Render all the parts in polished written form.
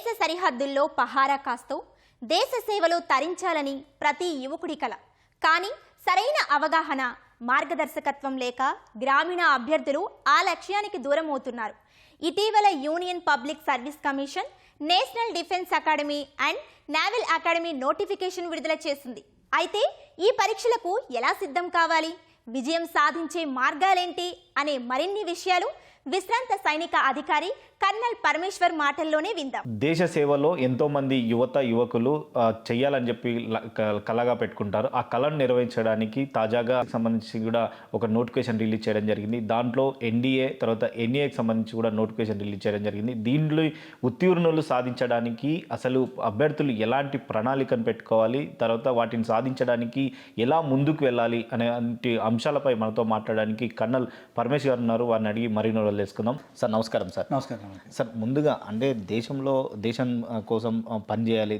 దేశ సరిహద్దుల్లో పహారా కాస్తూ దేశ సేవలో తరించాలని ప్రతి యువకుడి కల. కానీ సరైన అవగాహన, మార్గదర్శకత్వం లేక గ్రామీణ అభ్యర్థులు ఆ లక్ష్యానికి దూరం అవుతున్నారు. ఇటీవల union public service commission national defence academy and naval academy notification విడుదల చేసింది. అయితే ఈ పరీక్షలకు ఎలా సిద్ధం కావాలి, విజయం సాధించే మార్గాలేంటి అనే మరిన్ని విషయాలు విశ్రాంత సైనిక అధికారి కర్నల్ పరమేశ్వర్ మాటల్లోనే విందాం. దేశ సేవలో ఎంతోమంది యువకులు చేయాలని చెప్పి కళగా పెట్టుకుంటారు. ఆ కళను నిర్వహించడానికి తాజాగా సంబంధించి కూడా ఒక నోటిఫికేషన్ రిలీజ్ చేయడం జరిగింది. దాంట్లో ఎన్డీఏ తర్వాత ఎన్ఈఏకి సంబంధించి కూడా నోటిఫికేషన్ రిలీజ్ చేయడం జరిగింది. దీంట్లో ఉత్తీర్ణులు సాధించడానికి అసలు అభ్యర్థులు ఎలాంటి ప్రణాళికను పెట్టుకోవాలి, తర్వాత వాటిని సాధించడానికి ఎలా ముందుకు వెళ్ళాలి అనే అంశాలపై మనతో మాట్లాడడానికి కర్నల్ పరమేశ్వర్ గారు ఉన్నారు. వారిని అడిగి మరిన్ని తెలుసుకుందాం. సార్ నమస్కారం. సార్ నమస్కారం సార్. ముందుగా అంటే దేశం కోసం పనిచేయాలి,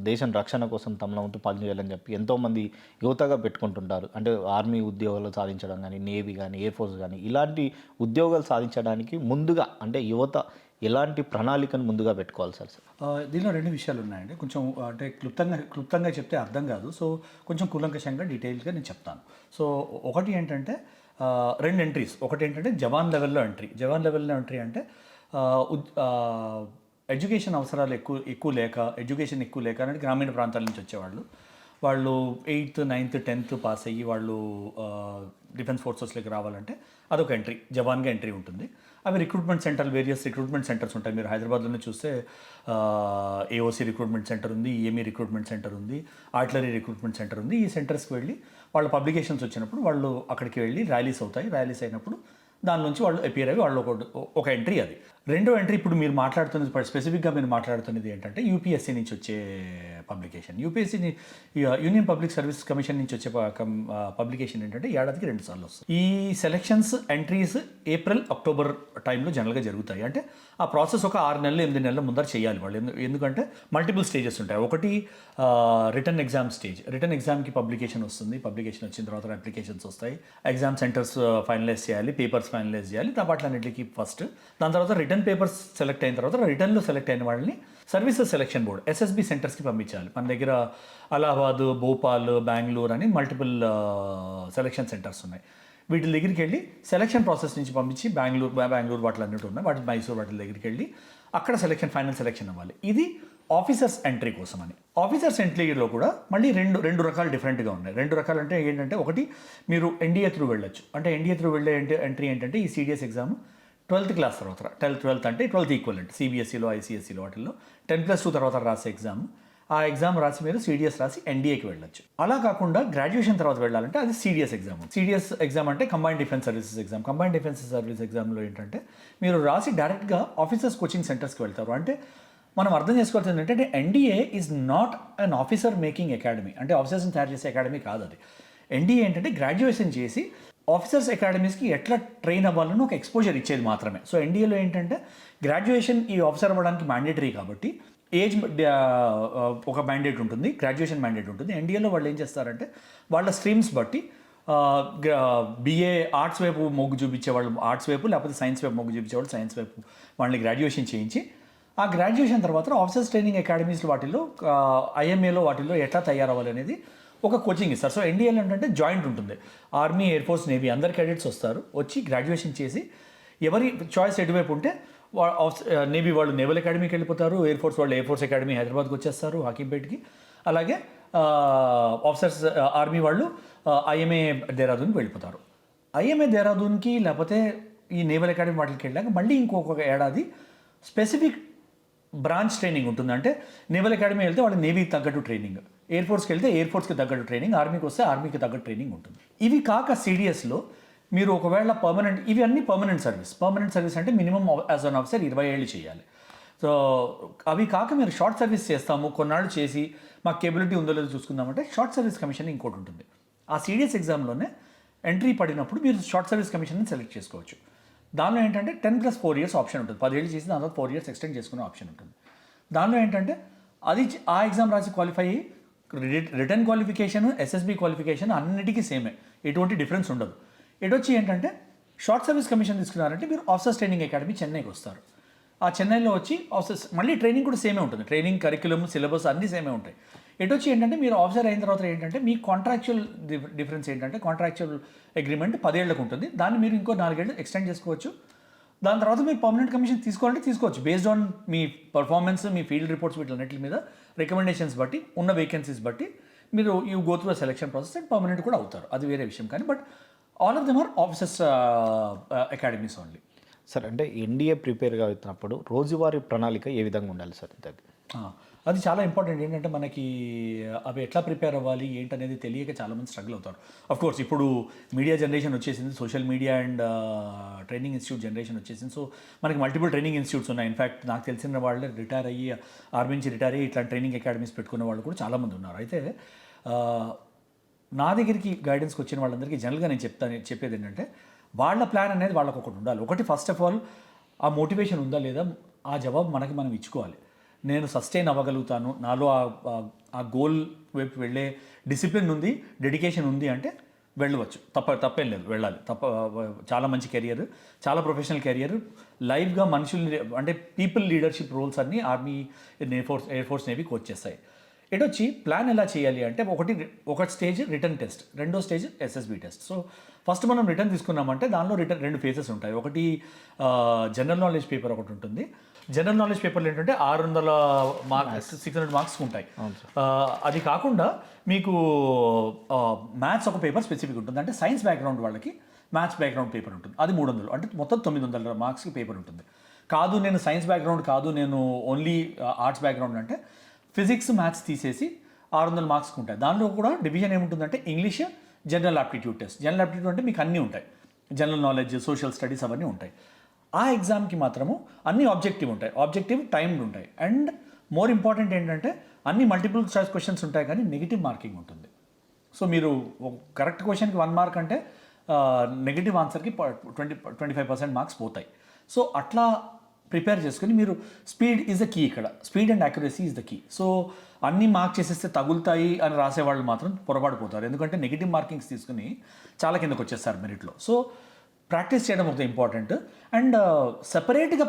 దేశం రక్షణ కోసం తమ వంతు పనిచేయాలని చెప్పి ఎంతోమంది యువతగా పెట్టుకుంటుంటారు. అంటే ఆర్మీ ఉద్యోగాలు సాధించడం కానీ, నేవీ కానీ, ఎయిర్ ఫోర్స్ కానీ ఇలాంటి ఉద్యోగాలు సాధించడానికి ముందుగా అంటే యువత ఎలాంటి ప్రణాళికను ముందుగా పెట్టుకోవాలి సార్? దీనిలో రెండు విషయాలు ఉన్నాయండి. కొంచెం అంటే క్లుప్తంగా చెప్తే అర్థం కాదు. సో కొంచెం కూలంకషంగా డీటెయిల్గా నేను చెప్తాను. సో ఒకటి ఏంటంటే రెండు ఎంట్రీస్. ఒకటి ఏంటంటే జవాన్ లెవెల్లో ఎంట్రీ అంటే ఎడ్యుకేషన్ అవసరాలు ఎక్కువ లేక అంటే గ్రామీణ ప్రాంతాల నుంచి వచ్చేవాళ్ళు, వాళ్ళు 8th 9th 10th పాస్ అయ్యి వాళ్ళు డిఫెన్స్ ఫోర్సెస్లోకి రావాలంటే అదొక ఎంట్రీ, జవాన్గా ఎంట్రీ ఉంటుంది. అవి వేరియస్ రిక్రూట్మెంట్ సెంటర్స్ ఉంటాయి. మీరు హైదరాబాద్లోనే చూస్తే ఏఓసి రిక్రూట్మెంట్ సెంటర్ ఉంది, ఈఎంఈ రిక్రూట్మెంట్ సెంటర్ ఉంది, ఆర్టిలరీ రిక్రూట్మెంట్ సెంటర్ ఉంది. ఈ సెంటర్స్కి వెళ్ళి వాళ్ళ పబ్లికేషన్స్ వచ్చినప్పుడు వాళ్ళు అక్కడికి వెళ్ళి ర్యాలీస్ అయినప్పుడు దాని నుంచి వాళ్ళు అపియర్ అయ్యి వాళ్ళు ఒక ఎంట్రీ. అది రెండో ఎంట్రీ. ఇప్పుడు మీరు స్పెసిఫిక్గా మాట్లాడుతున్నది ఏంటంటే యూపీఎస్సీ నుంచి వచ్చే publication. Union public service commission నుంచి వచ్చే పబ్లికేషన్ ఏంటంటే ఏడాదికి 2 సార్లు వస్తుంది. ఈ సెలక్షన్స్ ఎంట్రీస్ ఏప్రిల్ అక్టోబర్ టైంలో జనరల్గా జరుగుతాయి. అంటే ఆ ప్రాసెస్ ఒక 6 నెలలు 8 నెలల ముందర చేయాలి వాళ్ళు. ఎందుకంటే మల్టిపుల్ స్టేజెస్ ఉంటాయి. ఒకటి రిటర్న్ ఎగ్జామ్ స్టేజ్. రిటర్న్ ఎగ్జామ్కి పబ్లికేషన్ వస్తుంది. పబ్లికేషన్ వచ్చిన తర్వాత అప్లికేషన్స్ వస్తాయి. ఎగ్జామ్ సెంటర్స్ ఫైనలైజ్ చేయాలి, పేపర్స్ ఫైనలైజ్ చేయాలి. వాటిలన్నింటికి ఫస్ట్. దాని తర్వాత రిటర్న్ పేపర్స్ సెలెక్ట్ అయిన తర్వాత రిటర్న్లో సెలెక్ట్ అయిన వాళ్ళని సర్వీసెస్ సెలక్షన్ బోర్డ్ ఎస్ఎస్బి సెంటర్స్కి పంపించాలి. మన దగ్గర అలహాబాద్, భోపాల్, బెంగళూరు అని మల్టిపుల్ సెలక్షన్ సెంటర్స్ ఉన్నాయి. వీటి దగ్గరికి వెళ్ళి సెలక్షన్ ప్రాసెస్ నుంచి పంపించి బెంగళూరు వాటిలో అన్నిటి ఉన్నాయి, మైసూర్ వాటి దగ్గరికి వెళ్ళి అక్కడ ఫైనల్ సెలక్షన్ అవ్వాలి. ఇది ఆఫీసర్స్ ఎంట్రీ కోసం అని. ఆఫీసర్స్ ఎంట్రీలో కూడా మళ్ళీ రెండు రకాలు డిఫరెంట్గా ఉన్నాయి. 2 రకాలు అంటే ఏంటంటే, ఒకటి మీరు ఎన్డీఏ త్రూ వెళ్ళొచ్చు. అంటే ఎన్డీఏ త్రూ వెళ్ళే ఎంట్రీ ఏంటంటే ఈ సిడిఎస్ ఎగ్జామ్ 12th క్లాస్ తర్వాత 12th అంటే 12th ఈక్వలెంట్ సిబిఎస్ఈలో, ఐసిఎస్ఈలో వాటిల్లో 10+2 తర్వాత రాసే ఎగ్జామ్. ఆ ఎగ్జామ్ రాసి మీరు సిడిఎస్ రాసి ఎన్డీఏకి వెళ్ళొచ్చు. అలా కాకుండా గ్రాడ్యుయేషన్ తర్వాత వెళ్ళాలంటే అది సిడిఎస్ ఎగ్జామ్ అంటే combined defence services exam. Combined defence service ఎగ్జామ్లో ఏంటంటే మీరు రాసి డైరెక్ట్గా ఆఫీసర్స్ కోచింగ్ సెంటర్స్కి వెళ్తారు. అంటే మనం అర్థం చేసుకోవాల్సింది ఏంటంటే NDA is not an officer making academy. అంటే ఆఫీసర్స్ని తయారు చేసే అకాడమీ కాదు అది. ఎన్డీఏ ఏంటంటే గ్రాడ్యుయేషన్ చేసి ఆఫీసర్స్ అకాడమీస్కి ఎట్లా ట్రైన్ అవ్వాలని ఒక ఎక్స్పోజర్ ఇచ్చేది మాత్రమే. సో ఎన్డీఏలో ఏంటంటే గ్రాడ్యుయేషన్ ఈ ఆఫీసర్ అవ్వడానికి మ్యాండేటరీ కాబట్టి ఏజ్ ఒక మ్యాండేట్ ఉంటుంది, గ్రాడ్యుయేషన్ మ్యాండేట్ ఉంటుంది. ఎన్డీఏలో వాళ్ళు ఏం చేస్తారంటే వాళ్ళ స్ట్రీమ్స్ బట్టి బిఏ ఆర్ట్స్ వైపు మొగ్గు చూపించేవాళ్ళు ఆర్ట్స్ వైపు, లేకపోతే సైన్స్ వైపు మొగ్గు చూపించేవాళ్ళు సైన్స్ వైపు వాళ్ళని గ్రాడ్యుయేషన్ చేయించి ఆ గ్రాడ్యుయేషన్ తర్వాత ఆఫీసర్స్ ట్రైనింగ్ అకాడమీస్ వాటిల్లో ఐఎంఏలో వాటిల్లో ఎట్లా తయారవ్వాలి అనేది ఒక కోచింగ్ ఇస్తారు. సో ఎన్డీఏలో ఏంటంటే జాయింట్ ఉంటుంది. ఆర్మీ, ఎయిర్ ఫోర్స్, నేవీ అందరు క్యాడెట్స్ వస్తారు. వచ్చి గ్రాడ్యుయేషన్ చేసి ఎవరి చాయిస్ ఎటువైపు ఉంటే నేవీ వాళ్ళు నేవల్ అకాడమీకి వెళ్ళిపోతారు, ఎయిర్ ఫోర్స్ వాళ్ళు ఎయిర్ ఫోర్స్ అకాడమీ హైదరాబాద్కి వచ్చేస్తారు, హకీంపేట్కి. అలాగే ఆర్మీ వాళ్ళు ఐఎంఏ దేహ్రాదూన్కి వెళ్ళిపోతారు. ఐఎంఏ దేహ్రాదూన్కి లేకపోతే ఈ నేవల్ అకాడమీ వాటికి వెళ్ళాక మళ్ళీ ఇంకొక ఏడాది స్పెసిఫిక్ బ్రాంచ్ ట్రైనింగ్ ఉంటుంది. అంటే నేవల్ అకాడమీ వెళ్తే వాళ్ళ నేవీకి తగ్గట్టు ట్రైనింగ్, ఎయిర్ ఫోర్స్కి వెళ్తే ఎయిర్ ఫోర్స్కి తగ్గట్టు ట్రైనింగ్, ఆర్మీకి వస్తే ఆర్మీకి తగ్గట్టు ట్రైనింగ్ ఉంటుంది. ఇవి కాక సిడిఎస్లో మీరు ఒకవేళ ఇవి అన్నీ పర్మనెంట్ సర్వీస్ అంటే మినిమం యాజ్ అన్ ఆఫీసర్ 20 ఏళ్ళు చేయాలి. సో అవి కాక మీరు షార్ట్ సర్వీస్ చేస్తాము, కొన్నాళ్ళు చేసి మాకు కేబిలిటీ ఉందో లేదో చూసుకుందామంటే షార్ట్ సర్వీస్ కమిషన్ ఇంకోటి ఉంటుంది. ఆ సిడిఎస్ ఎగ్జామ్లోనే ఎంట్రీ పడినప్పుడు మీరు షార్ట్ సర్వీస్ కమిషన్ని సెలెక్ట్ చేసుకోవచ్చు. దానిలో ఏంటంటే 10+4 years ఆప్షన్ ఉంటుంది. 10 ఏళ్ళు చేసి దాని తర్వాత 4 years ఎక్స్టెండ్ చేసుకునే ఆప్షన్ ఉంటుంది. దానిలో ఏంటంటే ఆ ఎగ్జామ్ రాసి క్వాలిఫై అయ్యి రిటర్న్ క్వాలిఫికేషన్, ఎస్ఎస్బి క్వాలిఫికేషన్ అన్నిటికీ సేమే, ఎటువంటి డిఫరెన్స్ ఉండదు. ఎటొచ్చి ఏంటంటే షార్ట్ సర్వీస్ కమిషన్ తీసుకున్నారంటే మీరు ఆఫీసర్స్ ట్రైనింగ్ అకాడమీ చెన్నైకి వస్తారు. ఆ చెన్నైలో వచ్చి ఆఫీసర్స్ మళ్ళీ ట్రైనింగ్ కూడా సేమే ఉంటుంది, ట్రైనింగ్ కరిక్యులమ్ సిలబస్ అన్నీ సేమే ఉంటాయి. ఎటు వచ్చి ఏంటంటే మీరు ఆఫీసర్ అయిన తర్వాత ఏంటంటే మీ కాంట్రాక్చువల్ డిఫరెన్స్ ఏంటంటే కాంట్రాక్చువల్ అగ్రిమెంట్ 10 ఏళ్ళకు ఉంటుంది, దాన్ని మీరు ఇంకో 4 ఏళ్ళు ఎక్స్టెండ్ చేసుకోవచ్చు. దాని తర్వాత మీరు పర్మనెంట్ కమిషన్ తీసుకోవాలంటే తీసుకోవచ్చు, బేస్డ్ ఆన్ మీ పర్ఫార్మెన్స్, మీ ఫీల్డ్ రిపోర్ట్స్ వీటిలన్నిటి మీద రికమెండేషన్స్ బట్టి, ఉన్న వేకెన్సీస్ బట్టి మీరు you go through selection process and permanent కూడా అవుతారు, అది వేరే విషయం. కానీ but all of them are officers academies only. Sir అంటే ఎన్డీఏ ప్రిపేర్గా అవుతున్నప్పుడు రోజువారీ ప్రణాళిక ఏ విధంగా ఉండాలి సార్? అది చాలా ఇంపార్టెంట్. ఏంటంటే మనకి అవి ఎట్లా ప్రిపేర్ అవ్వాలి ఏంటనేది తెలియక చాలామంది స్ట్రగుల్ అవుతారు. కోర్స్ ఇప్పుడు మీడియా జనరేషన్ వచ్చేసింది, social media and training institute generation వచ్చేసింది. సో మనకి మల్టిపుల్ ట్రైనింగ్ ఇన్స్టిట్యూట్స్ ఉన్నాయి. ఇన్ఫ్యాక్ట్ నాకు తెలిసిన వాళ్ళే రిటైర్ అయ్యి, ఆర్మీ నుంచి రిటైర్ అయ్యి ఇట్లా ట్రైనింగ్ అకాడమీస్ పెట్టుకునే వాళ్ళు కూడా చాలామంది ఉన్నారు. అయితే నా దగ్గరికి గైడెన్స్కి వచ్చిన వాళ్ళందరికీ జనరల్గా నేను చెప్పేది ఏంటంటే వాళ్ళ ప్లాన్ అనేది వాళ్ళకు ఒకటి ఉండాలి. ఒకటి ఫస్ట్ ఆఫ్ ఆల్ ఆ మోటివేషన్ ఉందా లేదా, ఆ జవాబు మనకి మనం ఇచ్చుకోవాలి. నేను సస్టైన్ అవ్వగలుగుతాను, నాలో ఆ గోల్ వైపు వెళ్ళే డిసిప్లిన్ ఉంది, డెడికేషన్ ఉంది అంటే వెళ్ళవచ్చు, తప్పేం లేదు, వెళ్ళాలి. చాలా మంచి కెరియర్, చాలా ప్రొఫెషనల్ కెరియర్, లైవ్గా మనుషుల్ని అంటే పీపుల్ లీడర్షిప్ రోల్స్ అన్నీ army, air force navy coach చేస్తాయి. వచ్చి ప్లాన్ ఎలా చేయాలి అంటే ఒక స్టేజ్ రిటర్న్ టెస్ట్, రెండో stage SSB test. So first మనం రిటర్న్ తీసుకున్నామంటే దానిలో రెండు ఫేజెస్ ఉంటాయి. ఒకటి జనరల్ నాలెడ్జ్ పేపర్ ఒకటి ఉంటుంది. జనరల్ నాలెడ్జ్ పేపర్లు ఏంటంటే 600 మార్క్స్, 600 మార్క్స్ ఉంటాయి. అది కాకుండా మీకు మ్యాథ్స్ ఒక పేపర్ స్పెసిఫిక్ ఉంటుంది, అంటే సైన్స్ బ్యాక్గ్రౌండ్ వాళ్ళకి మ్యాథ్స్ బ్యాక్గ్రౌండ్ పేపర్ ఉంటుంది, అది 300, అంటే మొత్తం 900 మార్క్స్కి పేపర్ ఉంటుంది. కాదు నేను సైన్స్ బ్యాక్గ్రౌండ్ కాదు, నేను ఓన్లీ ఆర్ట్స్ బ్యాక్గ్రౌండ్ అంటే ఫిజిక్స్ మ్యాథ్స్ తీసేసి 600 మార్క్స్కి ఉంటాయి. దానిలో కూడా డివిజన్ ఏముంటుందంటే English, general aptitude test. General aptitude అంటే మీకు అన్నీ ఉంటాయి, జనరల్ నాలెడ్జ్, సోషల్ స్టడీస్ అవన్నీ ఉంటాయి. ఆ ఎగ్జామ్కి మాత్రము అన్ని ఆబ్జెక్టివ్ ఉంటాయి, ఆబ్జెక్టివ్ టైమ్డ్ ఉంటాయి. అండ్ మోర్ ఇంపార్టెంట్ ఏంటంటే అన్ని మల్టిపుల్ చాయిస్ క్వశ్చన్స్ ఉంటాయి కానీ నెగిటివ్ మార్కింగ్ ఉంటుంది. సో మీరు కరెక్ట్ క్వశ్చన్కి 1 మార్క్ అంటే నెగిటివ్ ఆన్సర్కి 25% మార్క్స్ పోతాయి. సో అట్లా ప్రిపేర్ చేసుకుని మీరు స్పీడ్ ఈజ్ ద కీ, ఇక్కడ speed and accuracy is the key. So అన్నీ మార్క్ చేసేస్తే తగులుతాయి అని రాసేవాళ్ళు మాత్రం పొరపాటుపోతారు, ఎందుకంటే నెగిటివ్ మార్కింగ్స్ తీసుకుని చాలా కిందకు వచ్చేస్తారు మెరిట్లో. సో ప్రాక్టీస్ చేయడం ఒక ఇంపార్టెంట్. అండ్ సెపరేట్గా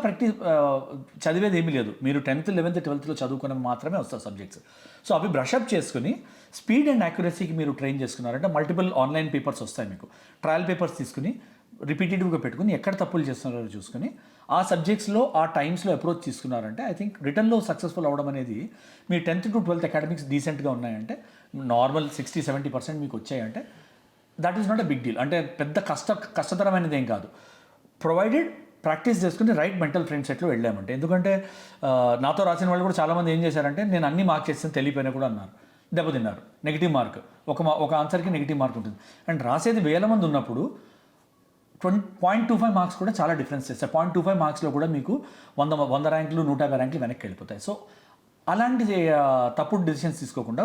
చదివేది ఏమీ లేదు, మీరు 10th, 11th, 12thలో చదువుకున్న మాత్రమే వస్తారు సబ్జెక్ట్స్. సో అవి బ్రషప్ చేసుకుని స్పీడ్ అండ్ యాక్యురసీకి మీరు ట్రైన్ చేసుకున్నారంటే మల్టిపుల్ ఆన్లైన్ పేపర్స్ వస్తాయి మీకు, ట్రయల్ పేపర్స్ తీసుకుని రిపీటెడ్గా పెట్టుకుని ఎక్కడ తప్పులు చేస్తున్నారో చూసుకుని ఆ సబ్జెక్ట్స్లో ఆ టైమ్స్లో అప్రోచ్ తీసుకున్నారంటే ఐ థింక్ రిటర్న్లో సక్సెస్ఫుల్ అవ్వడం అనేది, మీ 10th to 12th అకాడమిక్స్ డీసెంట్గా ఉన్నాయంటే, నార్మల్ 60-70% మీకు వచ్చాయంటే that is not a big deal. అంటే పెద్ద కష్టతరమైనది ఏం కాదు, ప్రొవైడెడ్ ప్రాక్టీస్ చేసుకుని రైట్ మెంటల్ ఫ్రేమ్ సెట్లో వెళ్ళామంటే. ఎందుకంటే నాతో రాసిన వాళ్ళు కూడా చాలామంది ఏం చేశారంటే నేను అన్ని మార్క్ చేస్తాను తెలియపోయినా కూడా అన్నారు, దెబ్బతిన్నారు. నెగిటివ్ మార్క్ ఒక ఆన్సర్కి నెగిటివ్ మార్క్ ఉంటుంది. అండ్ రాసేది 1000 మంది ఉన్నప్పుడు 0.25 మార్క్స్ కూడా చాలా డిఫరెన్స్ చేస్తాయి. 0.25 మార్క్స్లో కూడా మీకు 100 ర్యాంకులు 150 ర్యాంకులు వెనక్కి వెళ్ళిపోతాయి. సో అలాంటి తప్పుడు డిసిషన్స్ తీసుకోకుండా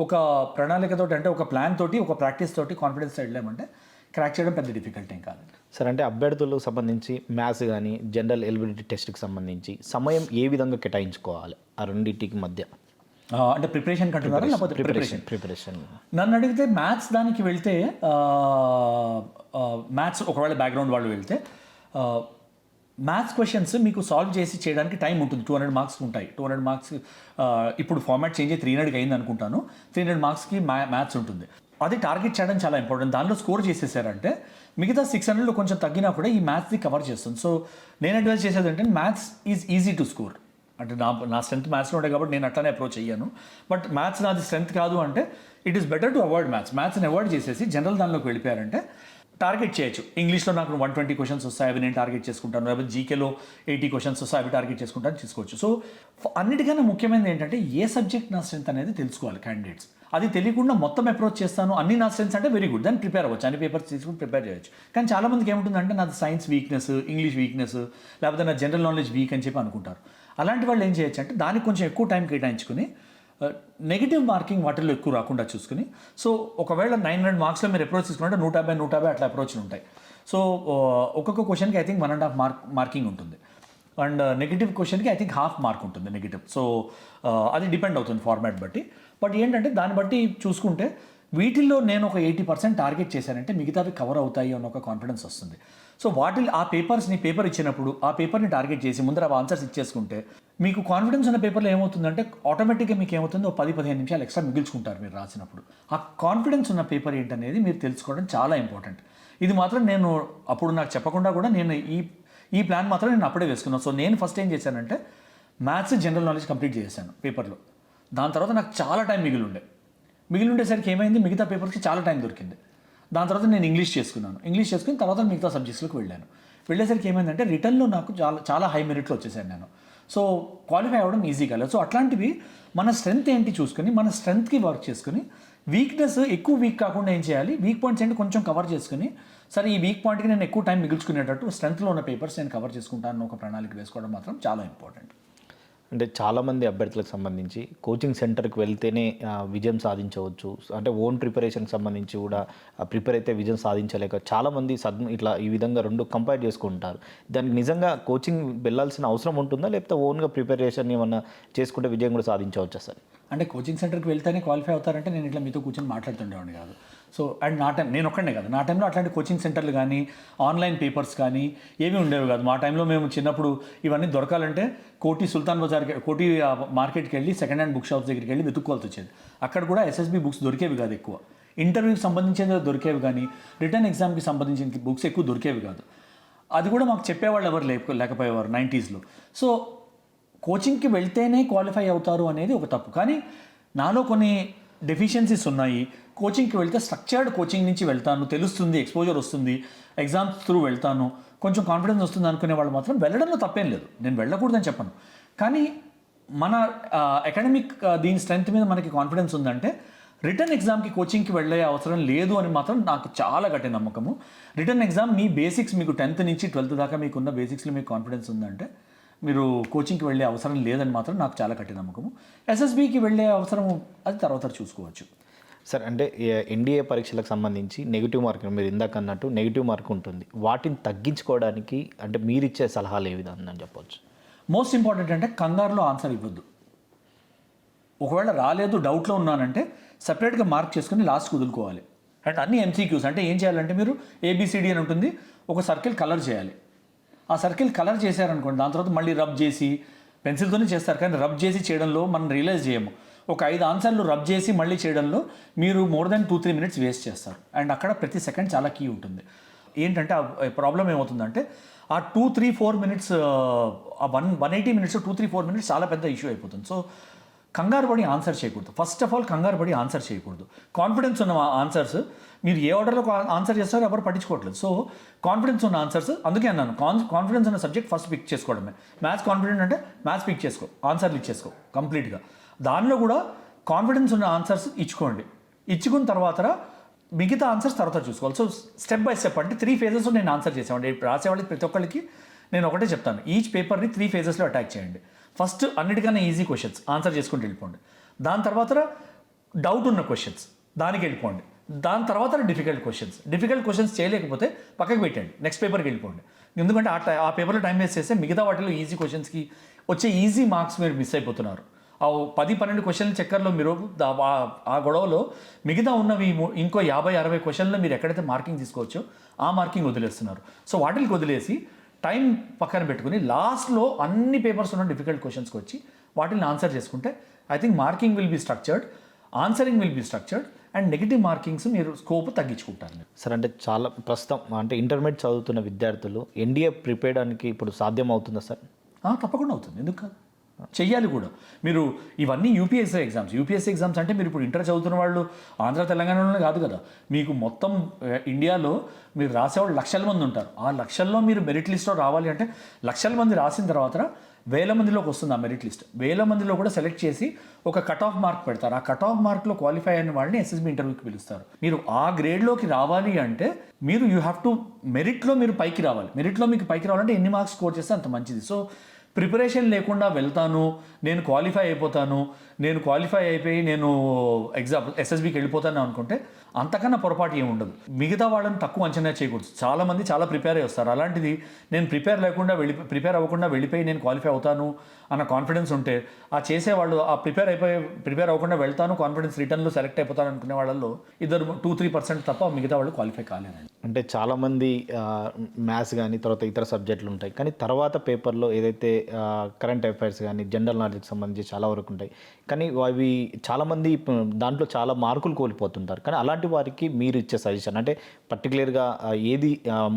ఒక ప్రణాళికతో, అంటే ఒక ప్లాన్ తోటి, ఒక ప్రాక్టీస్ తోటి, కాన్ఫిడెన్స్ వెళ్ళామంటే క్రాక్ చేయడం పెద్ద డిఫికల్ట్ ఏం కాదు. సార్ అంటే అభ్యర్థులకు సంబంధించి మ్యాథ్స్ కానీ జనరల్ ఎలిజిబిలిటీ టెస్ట్కి సంబంధించి సమయం ఏ విధంగా కేటాయించుకోవాలి ఆ రెండింటికి మధ్య? అంటే ప్రిపరేషన్ కంటున్నారా లేకపోతే ప్రిపరేషన్? నన్ను అడిగితే మ్యాథ్స్ దానికి వెళ్తే, మ్యాథ్స్ ఒకవేళ బ్యాక్గ్రౌండ్ వాళ్ళు వెళ్తే మ్యాథ్స్ క్వశ్చన్స్ మీకు సాల్వ్ చేసి చేయడానికి టైం ఉంటుంది. 200 మార్క్స్ ఉంటాయి. 200 మార్క్స్ ఇప్పుడు ఫార్మాట్ చేంజ్ అయ్యి 300కి అయింది అనుకుంటాను. 300 మార్క్స్కి మ్యాథ్స్ ఉంటుంది. అది టార్గెట్ చేయడం చాలా ఇంపార్టెంట్. దానిలో స్కోర్ చేసేసారంటే మిగతా 600లో కొంచెం తగ్గినా కూడా ఈ మ్యాథ్స్ని కవర్ చేస్తుంది. సో నేను అడ్వైజ్ చేసేది ఏంటంటే maths is easy to score. అంటే నా స్ట్రెంత్ మ్యాథ్స్లో ఉంటాయి కాబట్టి నేను అట్లానే అప్రోచ్ అయ్యాను. బట్ మ్యాథ్స్ నాది స్ట్రెంత్ కాదు అంటే it is better to avoid మ్యాథ్స్ని అవాయిడ్ చేసేసి జనరల్ దానిలోకి వెళ్ళిపోయారంటే టార్గెట్ చేయొచ్చు. ఇంగ్లీష్లో నాకు 120 క్వశ్చన్స్ వస్తాయి, అవి నేను టార్గెట్ చేసుకుంటాను. లేకపోతే జీకేలో 80 క్వశ్చన్స్ వస్తాయి, అవి టార్గెట్ చేసుకుంటాను, తీసుకోవచ్చు. సో అన్నిటికన్నా ముఖ్యమైనది ఏంటంటే ఏ సబ్జెక్ట్ నా స్ట్రెంత్ అనేది తెలుసుకోవాలి క్యాండిడేట్స్. అది తెలియకుండా మొత్తం అప్రోచ్ చేస్తాను, అన్ని నా స్ట్రెంత్స్ అంటే వెరీ గుడ్, దాన్ని ప్రిపేర్ అవ్వచ్చు, అన్ని పేపర్స్ తీసుకుని ప్రిపేర్ చేయొచ్చు. కానీ చాలామందికి ఏముంటుందంటే నాది సైన్స్ వీక్నెస్, ఇంగ్లీష్ వీక్నెస్, లేకపోతే నా జనరల్ నాలెడ్జ్ వీక్ అని చెప్పి అనుకుంటారు. అలాంటి వాళ్ళు ఏం చేయొచ్చు అంటే దానికి కొంచెం ఎక్కువ టైం కేటాయించుకుని నెగిటివ్ మార్కింగ్ వాటిల్లో ఎక్కువ రాకుండా చూసుకుని, సో ఒకవేళ 900 మార్క్స్లో మీరు అప్రోచ్ తీసుకుంటే 150 అట్లా అప్రోచ్లు ఉంటాయి. సో ఒక్కొక్క క్వశ్చన్కి ఐ థింక్ 1.5 మార్కింగ్ ఉంటుంది. అండ్ నెగిటివ్ క్వశ్చన్కి ఐ థింక్ 1/2 మార్క్ ఉంటుంది నెగిటివ్. సో అది డిపెండ్ అవుతుంది ఫార్మాట్ బట్టి. బట్ ఏంటంటే దాన్ని బట్టి చూసుకుంటే వీటిల్లో నేను ఒక 80% టార్గెట్ చేశానంటే మిగతావి కవర్ అవుతాయి అన్న ఒక కాన్ఫిడెన్స్ వస్తుంది. సో ఆ పేపర్ ఇచ్చినప్పుడు ఆ పేపర్ని టార్గెట్ చేసి ముందర ఆ ఆన్సర్స్ ఇచ్చేసుకుంటే మీకు కాన్ఫిడెన్స్ ఉన్న పేపర్లో ఏమవుతుందంటే ఆటోమేటిక్గా మీకు ఏమవుతుందో 10-15 నిమిషాలు ఎక్స్ట్రా మిగిల్చుకుంటారు మీరు రాసినప్పుడు. ఆ కాన్ఫిడెన్స్ ఉన్న పేపర్ ఏంటనేది మీరు తెలుసుకోవడం చాలా ఇంపార్టెంట్. ఇది మాత్రం నేను అప్పుడు నాకు చెప్పకుండా కూడా నేను ఈ ప్లాన్ మాత్రం నేను అప్పుడే వేసుకున్నాను. సో నేను ఫస్ట్ ఏం చేశానంటే మ్యాథ్స్ జనరల్ నాలెడ్జ్ కంప్లీట్ చేశాను పేపర్లో. దాని తర్వాత నాకు చాలా టైం మిగిలి ఉండేసరికి ఏమైంది, మిగతా పేపర్స్కి చాలా టైం దొరికింది. దాని తర్వాత నేను ఇంగ్లీష్ చేసుకుని తర్వాత మిగతా సబ్జెక్ట్స్లోకి వెళ్ళేసరికి ఏమైందంటే రిటర్న్లో నాకు చాలా హై మెరిట్లో వచ్చేసాను నేను. సో క్వాలిఫై అవ్వడం ఈజీ కాలేదు. సో అట్లాంటివి మన స్ట్రెంత్ ఏంటి చూసుకొని మన స్ట్రెంత్కి వర్క్ చేసుకుని వీక్నెస్ ఎక్కువ వీక్ కాకుండా ఏం చేయాలి, వీక్ పాయింట్స్ ఏంటి కొంచెం కవర్ చేసుకుని సరే ఈ వీక్ పాయింట్కి నేను ఎక్కువ టైం మిగుల్చుకునేటట్టు స్ట్రెంత్లో ఉన్న పేపర్స్ నేను కవర్ చేసుకుంటాను ఒక ప్రణాళిక వేసుకోవడం మాత్రం చాలా ఇంపార్టెంట్. అంటే చాలామంది అభ్యర్థులకు సంబంధించి కోచింగ్ సెంటర్కి వెళ్తేనే విజయం సాధించవచ్చు, అంటే ఓన్ ప్రిపరేషన్కి సంబంధించి కూడా ప్రిపేర్ అయితే విజయం సాధించలేక చాలామంది ఇట్లా ఈ విధంగా రెండు కంపేర్ చేసుకుంటారు. దానికి నిజంగా కోచింగ్ వెళ్ళాల్సిన అవసరం ఉంటుందా, లేకపోతే ఓన్గా ప్రిపరేషన్ ఏమన్నా చేసుకుంటే విజయం కూడా సాధించవచ్చా సార్? అంటే కోచింగ్ సెంటర్కి వెళ్తేనే క్వాలిఫై అవుతారంటే నేను ఇట్లా మీతో కూర్చొని మాట్లాడుతుండేవాడిని కాదు. సో అండ్ నేను ఒక్కడే కాదు, నా టైంలో అట్లాంటి కోచింగ్ సెంటర్లు కానీ ఆన్లైన్ పేపర్స్ కానీ ఏమీ ఉండేవి కాదు. మా టైంలో మేము చిన్నప్పుడు ఇవన్నీ దొరకాలంటే కోటి సుల్తాన్ బజార్కి కోటి మార్కెట్కి వెళ్ళి సెకండ్ హ్యాండ్ బుక్ షాప్స్ దగ్గరికి వెళ్ళి వెతుక్కోవాల్సి వచ్చేది. అక్కడ కూడా ఎస్ఎస్బి బుక్స్ దొరికేవి కాదు ఎక్కువ. ఇంటర్వ్యూకి సంబంధించిన దొరికేవి కానీ రిటర్న్ ఎగ్జామ్కి సంబంధించిన బుక్స్ ఎక్కువ దొరికేవి కాదు. అది కూడా మాకు చెప్పేవాళ్ళు ఎవరు లేకపోయేవారు 90s. సో కోచింగ్కి వెళ్తేనే క్వాలిఫై అవుతారు అనేది ఒక తప్పు. కానీ నాలో కొన్ని డెఫిషియన్సీస్ ఉన్నాయి. కోచింగ్కి వెళ్తే స్ట్రక్చర్డ్ కోచింగ్ నుంచి వెళ్తాను, తెలుస్తుంది, ఎక్స్పోజర్ వస్తుంది, ఎగ్జామ్స్ త్రూ వెళ్తాను, కొంచెం కాన్ఫిడెన్స్ వస్తుంది అనుకునే వాళ్ళు మాత్రం వెళ్ళడంలో తప్పేం లేదు, నేను వెళ్ళకూడదని చెప్పను. కానీ మన అకాడమిక్ దీని స్ట్రెంత్ మీద మనకి కాన్ఫిడెన్స్ ఉందంటే రిటర్న్ ఎగ్జామ్కి కోచింగ్కి వెళ్ళే అవసరం లేదు అని మాత్రం నాకు చాలా గట్టి నమ్మకము. రిటర్న్ ఎగ్జామ్ మీ బేసిక్స్ మీకు 10th నుంచి 12th దాకా మీకున్న బేసిక్స్లో మీకు కాన్ఫిడెన్స్ ఉందంటే మీరు కోచింగ్కి వెళ్ళే అవసరం లేదని మాత్రం నాకు చాలా గట్టి నమ్మకము. ఎస్ఎస్బికి వెళ్ళే అవసరం అది తర్వాత చూసుకోవచ్చు. సార్ అంటే ఎన్డీఏ పరీక్షలకు సంబంధించి నెగిటివ్ మార్క్, మీరు ఇందాక అన్నట్టు నెగిటివ్ మార్క్ ఉంటుంది, వాటిని తగ్గించుకోవడానికి అంటే మీరు ఇచ్చే సలహాలు ఏ విధంగా అని చెప్పవచ్చు? మోస్ట్ ఇంపార్టెంట్ అంటే కంగారులో ఆన్సర్ ఇవ్వద్దు. ఒకవేళ రాలేదు డౌట్లో ఉన్నానంటే సపరేట్గా మార్క్ చేసుకుని లాస్ట్కి వదులుకోవాలి. అంటే అన్ని ఎంసీక్యూస్ అంటే ఏం చేయాలంటే మీరు ABCD అని ఉంటుంది, ఒక సర్కిల్ కలర్ చేయాలి. ఆ సర్కిల్ కలర్ చేశారనుకోండి, దాని తర్వాత మళ్ళీ రబ్ చేసి పెన్సిల్తోనే చేస్తారు, కానీ రబ్ చేసి చేయడంలో మనం రియలైజ్ చేయము. ఒక 5 ఆన్సర్లు రబ్ చేసి మళ్ళీ చేయడంలో మీరు మోర్ దెన్ 2-3 minutes వేస్ట్ చేస్తారు. అండ్ అక్కడ ప్రతి సెకండ్ చాలా కీ ఉంటుంది. ఏంటంటే ఆ ప్రాబ్లం ఏమవుతుందంటే ఆ 2-3-4 minutes, ఆ 180 minutes 2-3-4 minutes చాలా పెద్ద ఇష్యూ అయిపోతుంది. సో కంగారు పడి ఆన్సర్ చేయకూడదు. ఫస్ట్ ఆఫ్ ఆల్ కంగారు పడి ఆన్సర్ చేయకూడదు. కాన్ఫిడెన్స్ ఉన్న ఆన్సర్స్ మీరు ఏ ఆర్డర్లో ఆన్సర్ చేస్తారో ఎవరు పట్టించుకోవట్లేదు. సో కాన్ఫిడెన్స్ ఉన్న ఆన్సర్స్, అందుకే అన్నాను కాన్ఫిడెన్స్ ఉన్న సబ్జెక్ట్ ఫస్ట్ పిక్ చేసుకోవడమే. మ్యాథ్స్ కాన్ఫిడెంట్ అంటే మ్యాథ్స్ పిక్ చేసుకో, ఆన్సర్లు ఇచ్చేసుకో కంప్లీట్గా. దానిలో కూడా కాన్ఫిడెన్స్ ఉన్న ఆన్సర్స్ ఇచ్చుకున్న తర్వాత మిగతా ఆన్సర్స్ తర్వాత చూసుకోవాలి. సో స్టెప్ బై స్టెప్ అంటే 3 phases నేను ఆన్సర్ చేసేవాడి. రాసేవాళ్ళకి ప్రతి ఒక్కరికి నేను ఒకటే చెప్తాను, ఈచ్ పేపర్ని 3 phases అటాక్ చేయండి. ఫస్ట్ అన్నిటికన్నా ఈజీ క్వశ్చన్స్ ఆన్సర్ చేసుకుంటూ వెళ్ళిపోండి. దాని తర్వాత డౌట్ ఉన్న క్వశ్చన్స్ దానికి వెళ్ళిపోండి. దాని తర్వాత డిఫికల్ట్ క్వశ్చన్స్ చేయలేకపోతే పక్కకు పెట్టండి, నెక్స్ట్ పేపర్కి వెళ్ళిపోండి. ఎందుకంటే ఆ పేపర్లో టైం వేస్ట్ చేస్తే మిగతా వాటిలో ఈజీ క్వశ్చన్స్కి వచ్చే ఈజీ మార్క్స్ మీరు మిస్ అయిపోతున్నారు. ఆ 10-12 క్వశ్చన్ల చక్కర్లో మీరు ఆ గొడవలో మిగతా ఉన్నవి ఇంకో 50-60 క్వశ్చన్లో మీరు ఎక్కడైతే మార్కింగ్ తీసుకోవచ్చో ఆ మార్కింగ్ వదిలేస్తున్నారు. సో వాటికి వదిలేసి టైం పక్కన పెట్టుకుని లాస్ట్లో అన్ని పేపర్స్ ఉన్న డిఫికల్ట్ క్వశ్చన్స్కి వచ్చి వాటిని ఆన్సర్ చేసుకుంటే I think marking will be structured, answering will be structured and negative markings మీరు స్కోప్ తగ్గించుకుంటారు. సార్ అంటే చాలా ప్రస్తుతం అంటే ఇంటర్మీడియట్ చదువుతున్న విద్యార్థులు ఎన్డీఏ ప్రిపేర్ అవడానికి ఇప్పుడు సాధ్యం అవుతుందా సార్? తప్పకుండా అవుతుంది, ఎందుకు కాదు, చెయ్యాలి కూడా. మీరు ఇవన్నీ యూపీఎస్సీ ఎగ్జామ్స్ అంటే మీరు ఇప్పుడు ఇంటర్ చదువుతున్న వాళ్ళు ఆంధ్ర తెలంగాణలోనే కాదు కదా, మీకు మొత్తం ఇండియాలో మీరు రాసేవాళ్ళు లక్షల మంది ఉంటారు. ఆ లక్షల్లో మీరు మెరిట్ లిస్ట్లో రావాలి అంటే లక్షల మంది రాసిన తర్వాత 1000 మందిలోకి వస్తుంది ఆ మెరిట్ లిస్ట్. 1000 మందిలో కూడా సెలెక్ట్ చేసి ఒక కట్ ఆఫ్ మార్క్ పెడతారు. ఆ కట్ ఆఫ్ మార్క్లో క్వాలిఫై అయిన వాళ్ళని ఎస్ఎస్బి ఇంటర్వ్యూకి పిలుస్తారు. మీరు ఆ గ్రేడ్లోకి రావాలి అంటే మీరు యూ హ్యావ్ టు మెరిట్లో మీరు పైకి రావాలి. మెరిట్లో మీకు పైకి రావాలంటే ఎన్ని మార్క్స్ స్కోర్ చేస్తే అంత మంచిది. సో ప్రిపరేషన్ లేకుండా వెళ్తాను, నేను క్వాలిఫై అయిపోయి నేను ఎస్ఎస్బికి వెళ్ళిపోతాను అనుకుంటే అంతకన్నా పొరపాటు ఏమి ఉండదు. మిగతా వాళ్ళని తక్కువ అంచనా చేయకూడదు. చాలామంది చాలా ప్రిపేర్ అయ్యి వస్తారు. అలాంటిది నేను ప్రిపేర్ అవ్వకుండా వెళ్ళిపోయి నేను క్వాలిఫై అవుతాను అన్న కాన్ఫిడెన్స్ ఉంటే ఆ చేసేవాళ్ళు ఆ ప్రిపేర్ అవ్వకుండా వెళ్తాను కాన్ఫిడెన్స్ రిటర్న్లో సెలెక్ట్ అయిపోతాను అనుకునే వాళ్ళలో 2-3% తప్ప మిగతా వాళ్ళు క్వాలిఫై కాలేదండి. అంటే చాలామంది మ్యాథ్స్ కానీ తర్వాత ఇతర సబ్జెక్టులు ఉంటాయి, కానీ తర్వాత పేపర్లో ఏదైతే కరెంట్ అఫైర్స్ కానీ జనరల్ నాలెడ్జ్కి సంబంధించి చాలా వరకు ఉంటాయి, కానీ అవి చాలామంది దాంట్లో చాలా మార్కులు కోల్పోతుంటారు. కానీ అలాంటి వారికి మీరు ఇచ్చే సజెషన్ అంటే పర్టికులర్గా ఏది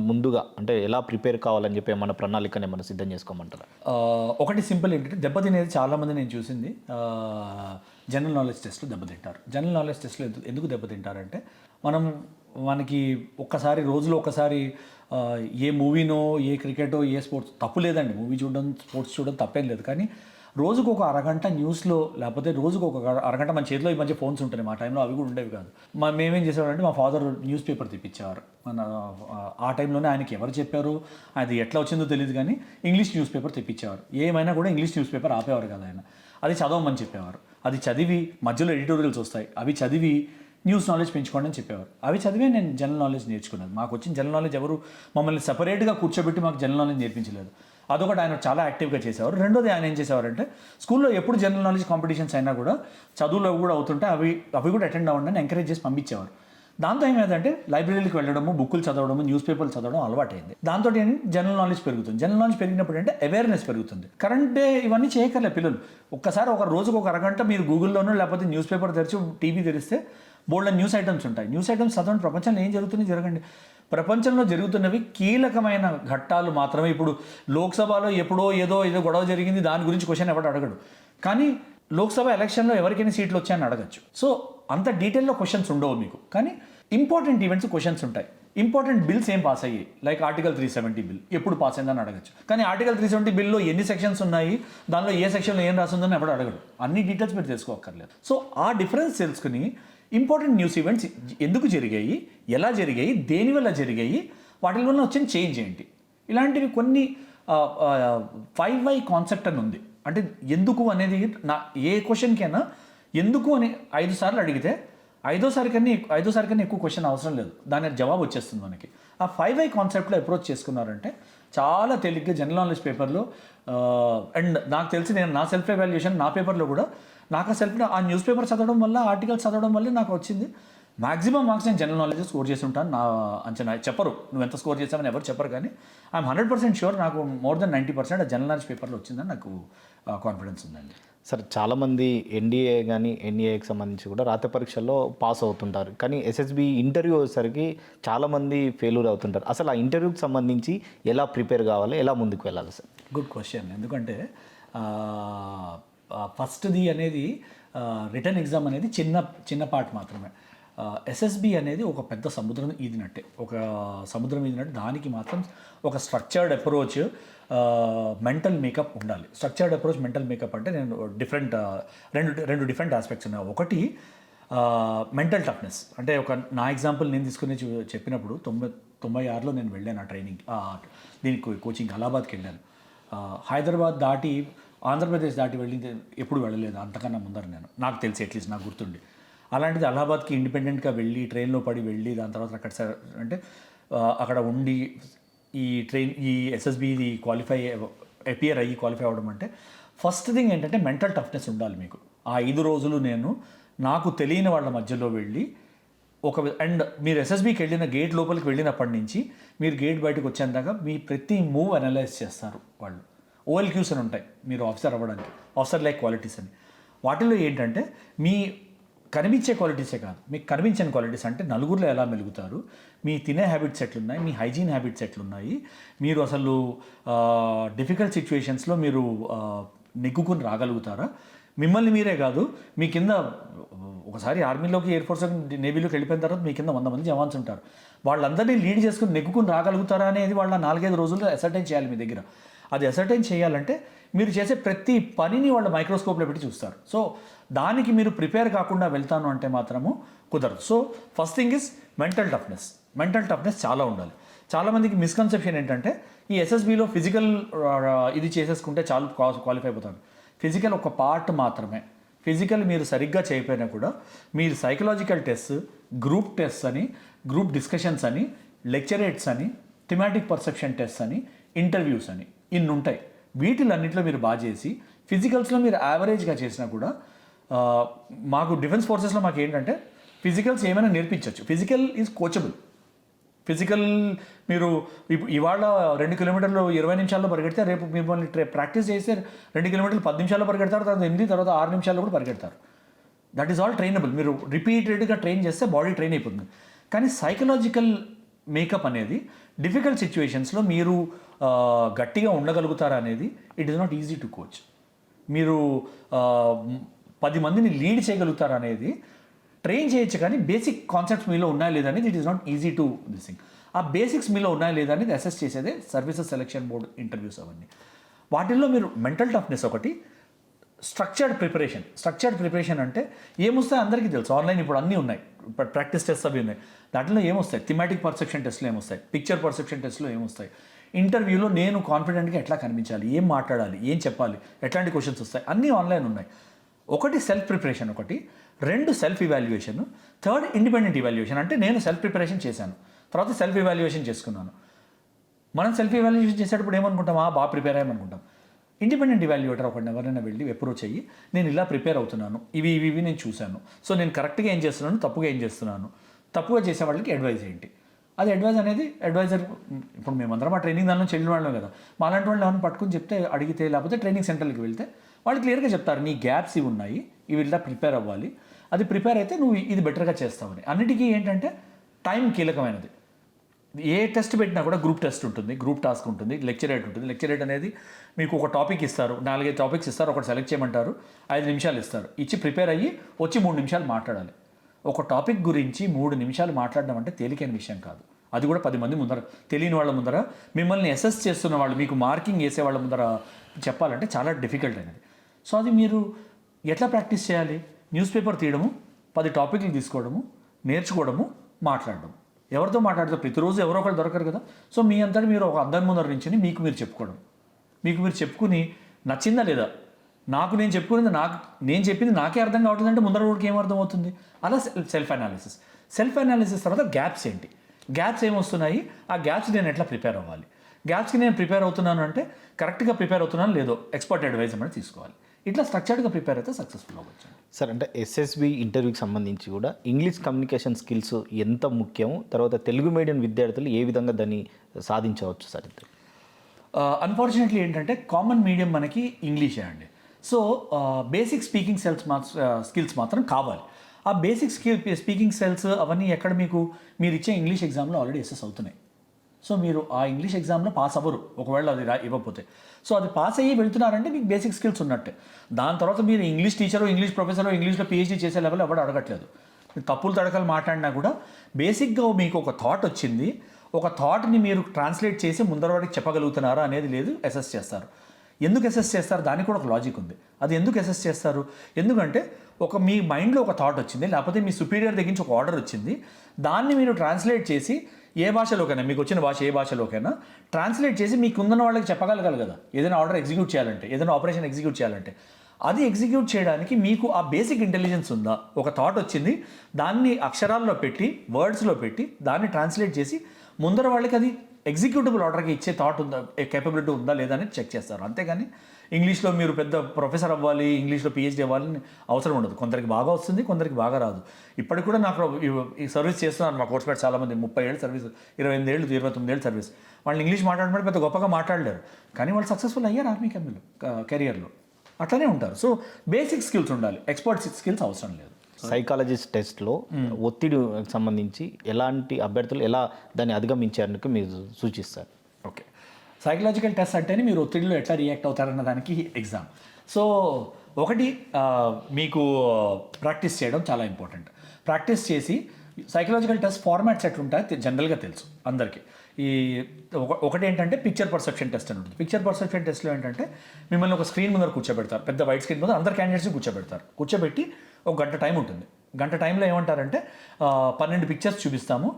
ముందుగా అంటే ఎలా ప్రిపేర్ కావాలని చెప్పి ఏమన్నా ప్రణాళికని ఏమైనా సిద్ధం చేసుకోమంటారా? ఒకటి సింపుల్ ఏంటంటే దెబ్బతినేది చాలామంది నేను చూసింది జనరల్ నాలెడ్జ్ టెస్ట్లో దెబ్బతింటారు. జనరల్ నాలెడ్జ్ టెస్ట్లో ఎందుకు దెబ్బతింటారంటే మనకి రోజులో ఒకసారి ఏ మూవీనో ఏ క్రికెటో ఏ స్పోర్ట్స్ తప్పు లేదండి, మూవీ చూడడం స్పోర్ట్స్ చూడడం తప్పేం లేదు, కానీ రోజుకు ఒక అరగంట న్యూస్లో లేకపోతే రోజుకు ఒక అరగంట మన చేతిలో ఈ మధ్య ఫోన్స్ ఉంటున్నాయి, మా టైంలో అవి కూడా ఉండేవి కాదు. మేమేం చేసేవారంటే మా ఫాదర్ న్యూస్ పేపర్ తెప్పించేవారు. ఆ టైంలోనే ఆయనకి ఎవరు చెప్పారు అది ఎట్లా వచ్చిందో తెలియదు, కానీ ఇంగ్లీష్ న్యూస్ పేపర్ తెప్పించేవారు. ఏమైనా కూడా ఇంగ్లీష్ న్యూస్ పేపర్ ఆపేవారు కదా ఆయన, అది చదవమని చెప్పేవారు. అది చదివి మధ్యలో ఎడిటోరియల్స్ వస్తాయి, అవి చదివి న్యూస్ నాలెడ్జ్ పెంచుకోండి అని చెప్పేవారు. అవి చదివే నేను జనరల్ నాలెడ్జ్ నేర్చుకున్నాను. మాకు వచ్చిన జనరల్ నాలెడ్జ్ ఎవరు మమ్మల్ని సపరేట్గా కూర్చోబెట్టి మాకు జనరల్ నాలెడ్జ్ నేర్పించలేదు. అదొకటి ఆయన చాలా యాక్టివ్గా చేసేవారు. రెండోది ఆయన ఏం చేసేవారంటే స్కూల్లో ఎప్పుడు జనరల్ నాలెడ్జ్ కాంపిటీషన్స్ అయినా కూడా చదువులో కూడా అవుతుంటే అవి కూడా అటెండ్ అవ్వండి అని ఎంకరేజ్ చేసి పంపించేవారు. దాంతో ఏమైందంటే లైబ్రరీలకు వెళ్ళడము, బుక్కులు చదవడము, న్యూస్ పేపర్లు చదవడం అలవాటైంది. దాంతో జనరల్ నాలెడ్జ్ పెరుగుతుంది. జనరల్ నాలెడ్జ్ పెరిగినప్పుడు అంటే అవేర్నెస్ పెరుగుతుంది. కరెంట్ డే ఇవన్నీ చేయకర్లే పిల్లలు. ఒక రోజుకు ఒక అరగంట మీరు గూగుల్లోనో లేకపోతే న్యూస్ పేపర్ తెరిచి టీవీ తెరిస్తే బోల్డ్ న్యూస్ ఐటమ్స్ ఉంటాయి. న్యూస్ ఐటమ్స్ చదవండి, ప్రపంచంలో ఏం జరుగుతుంది జరగండి. ప్రపంచంలో జరుగుతున్నవి కీలకమైన ఘట్టాలు మాత్రమే. ఇప్పుడు లోక్సభలో ఎప్పుడో ఏదో గొడవ జరిగింది, దాని గురించి క్వశ్చన్ ఎవరు అడగడు, కానీ లోక్సభ ఎలక్షన్లో ఎవరికైనా సీట్లు వచ్చాయని అడగచ్చు. సో అంత డీటెయిల్లో క్వశ్చన్స్ ఉండవు మీకు, కానీ ఇంపార్టెంట్ ఈవెంట్స్ క్వశ్చన్స్ ఉంటాయి. ఇంపార్టెంట్ బిల్స్ ఏం పాస్ అయ్యాయి, లైక్ ఆర్టికల్ 370 బిల్ ఎప్పుడు పాస్ అయిందని అడగచ్చు. కానీ ఆర్టికల్ 370 బిల్లో ఎన్ని సెక్షన్స్ ఉన్నాయి, దానిలో ఏ సెక్షన్లో ఏం రాసిందని ఎవరు అడగడు. అన్ని డీటెయిల్స్ మీరు తెలుసుకోక్కర్లేదు. సో ఆ డిఫరెన్స్ తెలుసుకుని ఇంపార్టెంట్ న్యూస్ ఈవెంట్స్ ఎందుకు జరిగాయి, ఎలా జరిగాయి, దేనివల్ల జరిగాయి, వాటి వల్ల వచ్చిన చేంజ్ ఏంటి, ఇలాంటివి కొన్ని 5Y కాన్సెప్ట్ అని ఉంది. అంటే ఎందుకు అనేది ఏ క్వశ్చన్కైనా ఎందుకు అని 5 సార్లు అడిగితే ఐదోసారి కన్నా ఎక్కువ క్వశ్చన్ అవసరం లేదు, దాని జవాబు వచ్చేస్తుంది మనకి. ఆ 5Y కాన్సెప్ట్లో అప్రోచ్ చేసుకున్నారంటే చాలా తేలిగ్గా జనరల్ నాలెడ్జ్ పేపర్లో అండ్ నాకు తెలిసి నేను నా సెల్ఫ్ ఎవాల్యుయేషన్ నా పేపర్లో కూడా నాకు ఆ న్యూస్ పేపర్ చదవడం వల్ల ఆర్టికల్స్ చదవడం వల్ల నాకు వచ్చింది. మాక్సిమం మార్క్స్ నేను జనరల్ నాలెడ్జ్ స్కోర్ చేసి ఉంటాను. నా అంచనా చెప్పరు నువ్వు ఎంత స్కోర్ చేసామని ఎవరు చెప్పరు, కానీ ఐఎమ్ 100% షూర్ నాకు మోర్ దెన్ 90% ఆ జనరల్ నాలెడ్జ్ పేపర్లో వచ్చిందని నాకు కాన్ఫిడెన్స్ ఉందండి. సార్, చాలామంది ఎన్డీఏ కానీ ఎన్ఈఏకి సంబంధించి కూడా రాత పరీక్షల్లో పాస్ అవుతుంటారు, కానీ ఎస్ఎస్బి ఇంటర్వ్యూ వచ్చేసరికి చాలామంది ఫెయిల్యూర్ అవుతుంటారు. అసలు ఆ ఇంటర్వ్యూకి సంబంధించి ఎలా ప్రిపేర్ కావాలి, ఎలా ముందుకు వెళ్ళాలి సార్? Good question. ఎందుకంటే ఫస్ట్ది అనేది రిటర్న్ ఎగ్జామ్ అనేది చిన్న పార్ట్ మాత్రమే. ఎస్ఎస్బి అనేది ఒక పెద్ద సముద్రం ఈదినట్టే, దానికి మాత్రం ఒక స్ట్రక్చర్డ్ అప్రోచ్, మెంటల్ మేకప్ ఉండాలి. స్ట్రక్చర్డ్ అప్రోచ్, మెంటల్ మేకప్ అంటే నేను రెండు డిఫరెంట్ ఆస్పెక్ట్స్ ఉన్నాయి. ఒకటి మెంటల్ టఫ్నెస్. అంటే నా ఎగ్జాంపుల్ నేను తీసుకుని చెప్పినప్పుడు 96లో నేను వెళ్ళాను ఆ ట్రైనింగ్, దీనికి కోచింగ్ అలహాబాద్కి వెళ్ళాను. హైదరాబాద్ దాటి ఆంధ్రప్రదేశ్ దాటి వెళ్ళింది ఎప్పుడు వెళ్ళలేదు, అంతకన్నా ముందర నాకు తెలిసి అట్లీస్ట్ నాకు గుర్తుండి. అలాంటిది అలహాబాద్కి ఇండిపెండెంట్గా వెళ్ళి ట్రైన్లో పడి వెళ్ళి దాని తర్వాత అక్కడ ఉండి ఈ ఎస్ఎస్బిది అపియర్ అయ్యి క్వాలిఫై అవ్వడం అంటే ఫస్ట్ థింగ్ ఏంటంటే మెంటల్ టఫ్నెస్ ఉండాలి మీకు. ఆ 5 రోజులు నాకు తెలియని వాళ్ళ మధ్యలో వెళ్ళి అండ్ మీరు ఎస్ఎస్బికి వెళ్ళిన గేట్ లోపలికి వెళ్ళినప్పటి నుంచి మీరు గేట్ బయటకు వచ్చేందాకా మీ ప్రతి మూవ్ అనలైజ్ చేస్తారు వాళ్ళు. OLQs అని ఉంటాయి మీరు ఆఫీసర్ అవ్వడానికి, ఆఫీసర్ లైక్ క్వాలిటీస్ అని. వాటిలో ఏంటంటే మీ కనిపించే క్వాలిటీసే కాదు, మీకు కనిపించని క్వాలిటీస్ అంటే నలుగురిలో ఎలా మెలుగుతారు, మీ తినే హ్యాబిట్స్ ఎట్లున్నాయి, మీ హైజీన్ హ్యాబిట్స్ ఎట్లున్నాయి, మీరు అసలు డిఫికల్ట్ సిచ్యువేషన్స్లో మీరు నెగ్గుకుని రాగలుగుతారా, మిమ్మల్ని మీరే కాదు మీ కింద ఒకసారి ఆర్మీలోకి ఎయిర్ ఫోర్స్ నేవీలోకి వెళ్ళిపోయిన తర్వాత మీ కింద 100 మంది జవాన్స్ ఉంటారు, వాళ్ళందరినీ లీడ్ చేసుకుని నెగ్గుకుని రాగలుగుతారా అనేది వాళ్ళ 4-5 రోజుల్లో అసర్టైన్ చేయాలి మీ దగ్గర. అది అసర్టైన్ చేయాలంటే మీరు చేసే ప్రతి పనిని వాళ్ళు మైక్రోస్కోప్లో పెట్టి చూస్తారు. సో దానికి మీరు ప్రిపేర్ కాకుండా వెళ్తాను అంటే మాత్రము కుదరదు. So first thing is mental toughness చాలా ఉండాలి. చాలామందికి మిస్కన్సెప్షన్ ఏంటంటే ఈ ఎస్ఎస్బిలో ఫిజికల్ ఇది చేసేసుకుంటే చాలు క్వాలిఫై అయిపోతారు. ఫిజికల్ ఒక పార్ట్ మాత్రమే. ఫిజికల్ మీరు సరిగ్గా చేయకపోయినా కూడా మీరు సైకలాజికల్ టెస్ట్, గ్రూప్ టెస్ట్ అని, గ్రూప్ డిస్కషన్స్ అని, లెక్చరేట్స్ అని, థిమాటిక్ పర్సెప్షన్ టెస్ట్ అని, ఇంటర్వ్యూస్ అని ఇన్ని ఉంటాయి. వీటిలన్నింటిలో మీరు బాగా చేసి ఫిజికల్స్లో మీరు యావరేజ్గా చేసినా కూడా మాకు డిఫెన్స్ ఫోర్సెస్లో మాకు ఏంటంటే ఫిజికల్స్ ఏమైనా నేర్పించవచ్చు. Physical is coachable. ఫిజికల్ మీరు ఇవాళ 2 కిలోమీటర్లు 20 నిమిషాల్లో పరిగెడితే రేపు మిమ్మల్ని ప్రాక్టీస్ చేస్తే 2 కిలోమీటర్లు 10 నిమిషాల్లో పరిగెడతారు, తర్వాత 8, తర్వాత 6 నిమిషాల్లో కూడా పరిగెడతారు. That is all trainable. మీరు రిపీటెడ్గా ట్రైన్ చేస్తే బాడీ ట్రైన్ అయిపోతుంది. కానీ సైకలాజికల్ మేకప్ అనేది డిఫికల్ట్ సిచ్యువేషన్స్లో మీరు గట్టిగా ఉండగలుగుతారా అనేది it is not easy to coach. మీరు 10 మందిని లీడ్ చేయగలుగుతారా అనేది ట్రైన్ చేయొచ్చు, కానీ బేసిక్ కాన్సెప్ట్స్ మీలో ఉన్నాయా లేదా అనేది it is not easy to this thing. ఆ బేసిక్స్ మీలో ఉన్నాయా లేదా అనేది అసెస్ చేసేదే సర్వీసెస్ సెలక్షన్ బోర్డ్ ఇంటర్వ్యూస్ అవన్నీ. వాటిల్లో మీరు మెంటల్ టఫ్నెస్ ఒకటి, స్ట్రక్చర్డ్ ప్రిపరేషన్ అంటే ఏమొస్తాయి అందరికీ తెలుసు. ఆన్లైన్ ఇప్పుడు అన్నీ ఉన్నాయి, ప్రాక్టీస్ టెస్ట్ అవి ఉన్నాయి. దాంట్లో ఏమొస్తాయి, థిమాటిక్ పర్సెప్షన్ టెస్ట్లో ఏమొస్తాయి, పిక్చర్ పర్సెప్షన్ టెస్ట్లో ఏమొస్తాయి, ఇంటర్వ్యూలో నేను కాన్ఫిడెంట్గా ఎట్లా కనిపించాలి, ఏం మాట్లాడాలి, ఏం చెప్పాలి, ఎట్లాంటి క్వశ్చన్స్ వస్తాయి, అన్నీ ఆన్లైన్ ఉన్నాయి. ఒకటి సెల్ఫ్ ప్రిపరేషన్, ఒకటి 2 సెల్ఫ్ ఇవాల్యుయేషన్, 3 ఇండిపెండెంట్ ఇవాల్యుయేషన్. అంటే నేను సెల్ఫ్ ప్రిపరేషన్ చేశాను, తర్వాత సెల్ఫ్ ఇవాల్యుయేషన్ చేసుకున్నాను. మనం సెల్ఫ్ ఇవాల్యుయేషన్ చేసేటప్పుడు ఏమనుకుంటాం, బాగా ప్రిపేర్ అయ్యామనుకుంటాం. ఇండిపెండెంట్ ఇవాల్యుయేటర్ ఒకటి ఎవరైనా వెళ్ళి అప్రోచ్ అయ్యి నేను ఇలా ప్రిపేర్ అవుతున్నాను, ఇవి నేను చూశాను, సో నేను కరెక్ట్గా ఏం చేస్తున్నాను, తప్పుగా ఏం చేస్తున్నాను, తప్పుగా చేసే వాళ్ళకి అడ్వైజ్ ఏంటి, అది అడ్వైజర్ ఇప్పుడు మేమందరం ఆ ట్రైనింగ్ దానిలో చెల్లిన వాళ్ళం కదా, మాలాంటి వాళ్ళు ఏమైనా పట్టుకుని చెప్తే అడిగితే, లేకపోతే ట్రైనింగ్ సెంటర్కి వెళ్తే వాళ్ళు క్లియర్గా చెప్తారు నీ గ్యాప్స్ ఇవి ఉన్నాయి, ఇవి ఇలా ప్రిపేర్ అవ్వాలి, అది ప్రిపేర్ అయితే నువ్వు ఇది బెటర్గా చేస్తావని. అన్నిటికీ ఏంటంటే టైం కీలకమైనది. ఏ టెస్ట్ పెట్టినా కూడా గ్రూప్ టెస్ట్ ఉంటుంది, గ్రూప్ టాస్క్ ఉంటుంది, లెక్చరేట్ ఉంటుంది. లెక్చరేట్ అనేది మీకు ఒక టాపిక్ ఇస్తారు, 4-5 టాపిక్స్ ఇస్తారు, ఒకటి సెలెక్ట్ చేయమంటారు, 5 నిమిషాలు ఇస్తారు, ఇచ్చి ప్రిపేర్ అయ్యి వచ్చి 3 నిమిషాలు మాట్లాడాలి. ఒక టాపిక్ గురించి 3 నిమిషాలు మాట్లాడడం అంటే తేలికైన విషయం కాదు. అది కూడా 10 మంది ముందర, తెలియని వాళ్ళ ముందర, మిమ్మల్ని అసెస్ చేస్తున్న వాళ్ళు, మీకు మార్కింగ్ వేసే వాళ్ళ ముందర చెప్పాలంటే చాలా డిఫికల్ట్ అయినది. సో అది మీరు ఎట్లా ప్రాక్టీస్ చేయాలి? న్యూస్ పేపర్ తీయడము, 10 టాపిక్లు తీసుకోవడము, నేర్చుకోవడము, మాట్లాడడం. ఎవరితో మాట్లాడితే ప్రతిరోజు ఎవరో ఒకరు దొరకరు కదా. సో మీ అంతటి మీరు ఒక అందరి ముందర నుంచి మీకు మీరు చెప్పుకోవడం, మీకు మీరు చెప్పుకుని నచ్చిందా లేదా, నేను చెప్పింది నాకే అర్థం కావట్లేదంటే ముందర రోడ్కి ఏం అర్థం అవుతుంది. అలా సెల్ఫ్ అనాలిసిస్ తర్వాత గ్యాప్స్ ఏంటి, గ్యాప్స్ ఏమొస్తున్నాయి, ఆ గ్యాప్స్ నేను ఎట్లా ప్రిపేర్ అవ్వాలి, గ్యాప్స్కి నేను ప్రిపేర్ అవుతున్నాను అంటే కరెక్ట్గా ప్రిపేర్ అవుతున్నాను లేదో ఎక్స్పర్ట్ అడ్వైజ్ అనేది తీసుకోవాలి. ఇట్లా స్ట్రక్చర్డ్గా ప్రిపేర్ అయితే సక్సెస్ఫుల్ అవ్వచ్చు. సార్, అంటే ఎస్ఎస్బి ఇంటర్వ్యూకి సంబంధించి కూడా ఇంగ్లీష్ కమ్యూనికేషన్ స్కిల్స్ ఎంత ముఖ్యం, తర్వాత తెలుగు మీడియం విద్యార్థులు ఏ విధంగా దాన్ని సాధించవచ్చు సార్? అన్ఫార్చునేట్లీ ఏంటంటే కామన్ మీడియం మనకి ఇంగ్లీషే అండి. సో బేసిక్ స్పీకింగ్ స్కిల్స్ మాత్రం కావాలి. ఆ బేసిక్ స్పీకింగ్ స్కిల్స్ అవన్నీ ఎక్కడ మీరు ఇచ్చే ఇంగ్లీష్ ఎగ్జామ్లో ఆల్రెడీ అసెస్ అవుతున్నాయి. సో మీరు ఆ ఇంగ్లీష్ ఎగ్జామ్లో పాస్ అవ్వరు ఒకవేళ అది ఇవ్వకపోతే. సో అది పాస్ అయ్యి వెళ్తున్నారంటే మీకు బేసిక్ స్కిల్స్ ఉన్నట్టే. దాని తర్వాత మీరు ఇంగ్లీష్ టీచరో, ఇంగ్లీష్ ప్రొఫెసరో, ఇంగ్లీష్లో పిహెచ్డీ చేసే లెవెల్ ఎవరు అడగట్లేదు. తప్పులు తడకలు మాట్లాడినా కూడా బేసిక్గా మీకు ఒక థాట్ వచ్చింది, ఒక థాట్ని మీరు ట్రాన్స్లేట్ చేసి ముందర వాడికి చెప్పగలుగుతున్నారా అనేది లేదు, అసెస్ చేస్తారు. ఎందుకు అసెస్ చేస్తారు? దానికి కూడా ఒక లాజిక్ ఉంది. అది ఎందుకు అసెస్ చేస్తారు? ఎందుకంటే మీ మైండ్లో ఒక థాట్ వచ్చింది, లేకపోతే మీ సుపీరియర్ దగ్గర నుంచి ఒక ఆర్డర్ వచ్చింది, దాన్ని మీరు ట్రాన్స్లేట్ చేసి ఏ భాషలోకైనా, మీకు వచ్చిన భాష ఏ భాషలోకైనా ట్రాన్స్లేట్ చేసి మీకు ఉన్న వాళ్ళకి చెప్పగలగాలి కదా. ఏదైనా ఆర్డర్ ఎగ్జిక్యూట్ చేయాలంటే, ఏదైనా ఆపరేషన్ ఎగ్జిక్యూట్ చేయాలంటే, అది ఎగ్జిక్యూట్ చేయడానికి మీకు ఆ బేసిక్ ఇంటెలిజెన్స్ ఉందా? ఒక థాట్ వచ్చింది, దాన్ని అక్షరాల్లో పెట్టి, వర్డ్స్లో పెట్టి, దాన్ని ట్రాన్స్లేట్ చేసి ముందర వాళ్ళకి అది ఎగ్జిక్యూటిబుల్ ఆర్డర్కి ఇచ్చే థాట్ ఉందా, కేపబిలిటీ ఉందా లేదా అని చెక్ చేస్తారు. అంతేగాని ఇంగ్లీష్లో మీరు పెద్ద ప్రొఫెసర్ అవ్వాలి, ఇంగ్లీష్లో పిహెచ్డీ అవ్వాలని అవసరం ఉండదు. కొందరికి బాగా వస్తుంది, కొందరికి బాగా రాదు. ఇప్పటికి కూడా నాకు ఈ సర్వీస్ చేస్తున్నారు మా కోర్స్ మేట్ చాలామంది, 30 ఏళ్ళు సర్వీస్, 28 ఏళ్ళు, 29 ఏళ్ళు సర్వీస్. వాళ్ళు ఇంగ్లీష్ మాట్లాడమంటే పెద్ద గొప్పగా మాట్లాడలేరు, కానీ వాళ్ళు సక్సెస్ఫుల్ అయ్యారు ఆర్మీ కెరియర్లో. అట్లనే ఉంటారు. సో బేసిక్ స్కిల్స్ ఉండాలి, ఎక్స్పర్ట్ స్కిల్స్ అవసరం లేదు. సైకాలజిస్ట్ టెస్ట్లో ఒత్తిడి సంబంధించి ఎలాంటి అభ్యర్థులు ఎలా దాన్ని అధిగమించేందుకు మీరు సూచిస్తారు? ఓకే, సైకలాజికల్ టెస్ట్ అంటేనే మీరు ఒత్తిడిలో ఎట్లా రియాక్ట్ అవుతారన్న దానికి ఎగ్జామ్. సో ఒకటి మీకు ప్రాక్టీస్ చేయడం చాలా ఇంపార్టెంట్. ప్రాక్టీస్ చేసి సైకలాజికల్ టెస్ట్ ఫార్మాట్స్ ఎట్లుంటాయో జనరల్గా తెలుసు అందరికీ. ఒకటి ఏంటంటే పిక్చర్ పర్సెప్షన్ టెస్ట్ అని ఉంటుంది. పిక్చర్ పర్సెప్షన్ టెస్ట్లో ఏంటంటే మిమ్మల్ని ఒక స్క్రీన్ ముందర కూర్చోబెడతారు, పెద్ద వైట్ స్క్రీన్ ముందర అందరు క్యాండిడేట్స్ని కూర్చోబెట్టి ఒక గంట టైం ఉంటుంది. గంట టైంలో ఏమంటారంటే 12 పిక్చర్స్ చూపిస్తాము,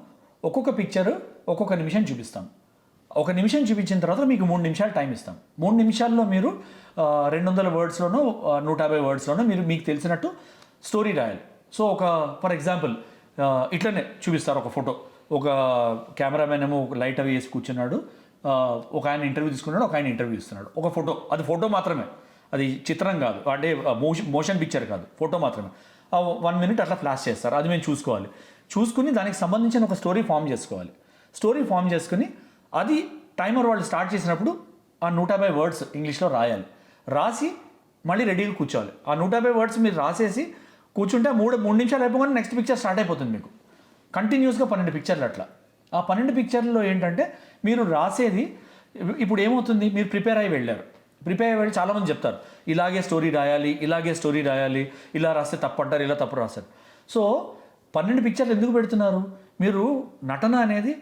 ఒక్కొక్క పిక్చర్ ఒక్కొక్క నిమిషం చూపిస్తాము. 1 నిమిషం చూపించిన తర్వాత మీకు 3 నిమిషాలు టైం ఇస్తాం. 3 నిమిషాల్లో మీరు 200 వర్డ్స్లోనో 150 వర్డ్స్లోనో మీకు తెలిసినట్టు స్టోరీ రాయాలి. సో ఫర్ ఎగ్జాంపుల్ ఇట్లనే చూపిస్తారు ఒక ఫోటో, ఒక కెమెరామెన్ ఏమో లైట్ అవి వేసి కూర్చున్నాడు, ఒక ఆయన ఇంటర్వ్యూ తీసుకున్నాడు, ఒక ఆయన ఇంటర్వ్యూ ఇస్తున్నాడు, ఒక ఫోటో, అది ఫోటో మాత్రమే, అది చిత్రం కాదు, అంటే మోషన్ పిక్చర్ కాదు, ఫోటో మాత్రమే. 1 minute అట్లా ఫ్లాష్ చేస్తారు, అది మేము చూసుకోవాలి. చూసుకుని దానికి సంబంధించిన ఒక స్టోరీ ఫామ్ చేసుకోవాలి. స్టోరీ ఫామ్ చేసుకుని అది టైమర్ వాళ్ళు స్టార్ట్ చేసినప్పుడు ఆ 150 వర్డ్స్ ఇంగ్లీష్లో రాయాలి. రాసి మళ్ళీ రెడీగా కూర్చోవాలి. ఆ 150 వర్డ్స్ మీరు రాసేసి కూర్చుంటే 3 నిమిషాలు అయిపోగానే నెక్స్ట్ పిక్చర్ స్టార్ట్ అయిపోతుంది మీకు. కంటిన్యూస్గా 12 పిక్చర్లు అట్లా. ఆ 12 పిక్చర్లలో ఏంటంటే మీరు రాసేది ఇప్పుడు ఏమవుతుంది, మీరు ప్రిపేర్ అయ్యి వెళ్ళారు. ప్రిపేర్ అయ్యి వెళ్ళి చాలామంది చెప్తారు ఇలాగే స్టోరీ రాయాలి, ఇలాగే స్టోరీ రాయాలి, ఇలా రాస్తే తప్పు అంటారు, ఇలా తప్పు రాస్తారు. సో 12 పిక్చర్లు ఎందుకు పెడుతున్నారు? మీరు నటన అనేది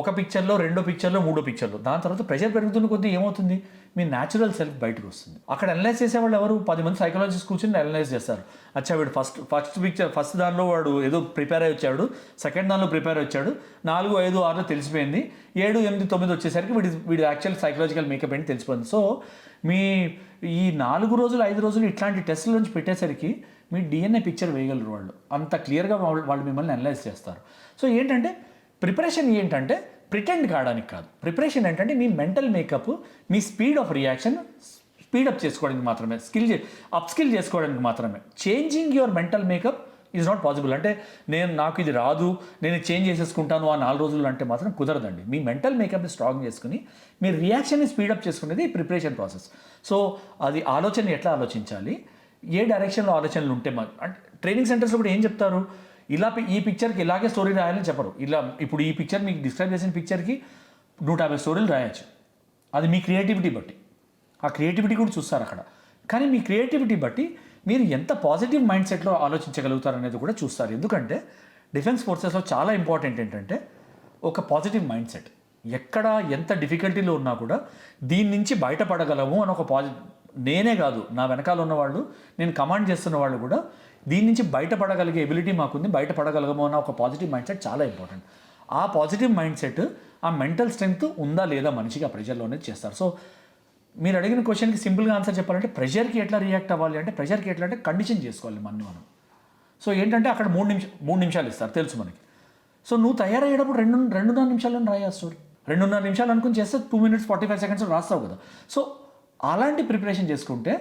ఒక పిక్చర్లో, 2 పిక్చర్లో, 3 పిక్చర్లో, దాని తర్వాత ప్రెషర్ పెరుగుతున్న కొద్దీ ఏమవుతుంది, మీ న్యాచురల్ సెల్ఫ్ బయటకు వస్తుంది. అక్కడ అనలైజ్ చేసేవాళ్ళు ఎవరు? 10 మంది సైకాలజిస్ట్ కూర్చొని అనలైజ్ చేస్తారు. అచ్చా వీడు ఫస్ట్ దానిలో వాడు ఏదో ప్రిపేర్ అయ్యి వచ్చాడు, సెకండ్ దానిలో ప్రిపేర్ వచ్చాడు, 4, 5, 6లో తెలిసిపోయింది, 7, 8, 9 వచ్చేసరికి వీడి యాక్చువల్ సైకలాజికల్ మేకప్ ఏంటి తెలిసిపోయింది. సో మీ ఈ 4 రోజులు 5 రోజులు ఇట్లాంటి టెస్టుల నుంచి పెట్టేసరికి మీ డిఎన్ఏ పిక్చర్ వేయగలరు వాళ్ళు. అంత క్లియర్గా వాళ్ళు మిమ్మల్ని అనలైజ్ చేస్తారు. సో ఏంటంటే ప్రిపరేషన్ ఏంటంటే ప్రిటెండ్ కావడానికి కాదు. ప్రిపరేషన్ ఏంటంటే మీ మెంటల్ మేకప్, మీ స్పీడ్ ఆఫ్ రియాక్షన్ స్పీడప్ చేసుకోవడానికి మాత్రమే, అప్స్కిల్ చేసుకోవడానికి మాత్రమే. Changing your mental makeup is not possible. అంటే నాకు ఇది రాదు, నేను చేంజ్ చేసేసుకుంటాను ఆ 4 రోజులు అంటే మాత్రం కుదరదండి. మీ మెంటల్ మేకప్ని స్ట్రాంగ్ చేసుకుని మీ రియాక్షన్ని స్పీడప్ చేసుకునేది ప్రిపరేషన్ ప్రాసెస్. సో అది ఆలోచన ఎట్లా ఆలోచించాలి, ఏ డైరెక్షన్లో ఆలోచనలు ఉంటే అంటే ట్రైనింగ్ సెంటర్స్లో కూడా ఏం చెప్తారు, ఈ పిక్చర్కి ఇలాగే స్టోరీ రాయాలని చెప్పరు. ఇలా ఇప్పుడు ఈ పిక్చర్ మీకు డిస్క్రైబ్ చేసిన పిక్చర్కి 150 స్టోరీలు రాయొచ్చు. అది మీ క్రియేటివిటీ బట్టి, ఆ క్రియేటివిటీ కూడా చూస్తారు అక్కడ. కానీ మీ క్రియేటివిటీ బట్టి మీరు ఎంత పాజిటివ్ మైండ్ సెట్లో ఆలోచించగలుగుతారు అనేది కూడా చూస్తారు. ఎందుకంటే డిఫెన్స్ ఫోర్సెస్లో చాలా ఇంపార్టెంట్ ఏంటంటే ఒక పాజిటివ్ మైండ్ సెట్. ఎక్కడ ఎంత డిఫికల్టీలో ఉన్నా కూడా దీని నుంచి బయటపడగలము అని ఒక నేనే కాదు, నా వెనకాల ఉన్నవాళ్ళు, నేను కమాండ్ చేస్తున్న వాళ్ళు కూడా దీని నుంచి బయటపడగలిగే ఎబిలిటీ మాకుంది, బయటపడగలగము అన్న ఒక పాజిటివ్ మైండ్ సెట్ చాలా ఇంపార్టెంట్. ఆ పాజిటివ్ మైండ్ సెట్, ఆ మెంటల్ స్ట్రెంగ్త్ ఉందా లేదా మనిషికి ఆ ప్రెషర్లోనే చేస్తారు. సో మీరు అడిగిన క్వశ్చన్కి సింపుల్గా ఆన్సర్ చెప్పాలంటే ప్రెషర్కి ఎట్లా రియాక్ట్ అవ్వాలి అంటే, ప్రెషర్కి ఎట్లా అంటే కండిషన్ చేసుకోవాలి మనం. సో ఏంటంటే అక్కడ 3 నిమిషాలు ఇస్తారు తెలుసు మనకి. సో నువ్వు తయారయ్యేటప్పుడు 2.5 నిమిషాలను రాయాలి స్టోరీ. 2.5 నిమిషాలు అనుకుని చేస్తే 2 minutes 45 seconds రాస్తావు కదా. సో అలాంటి ప్రిపరేషన్ చేసుకుంటే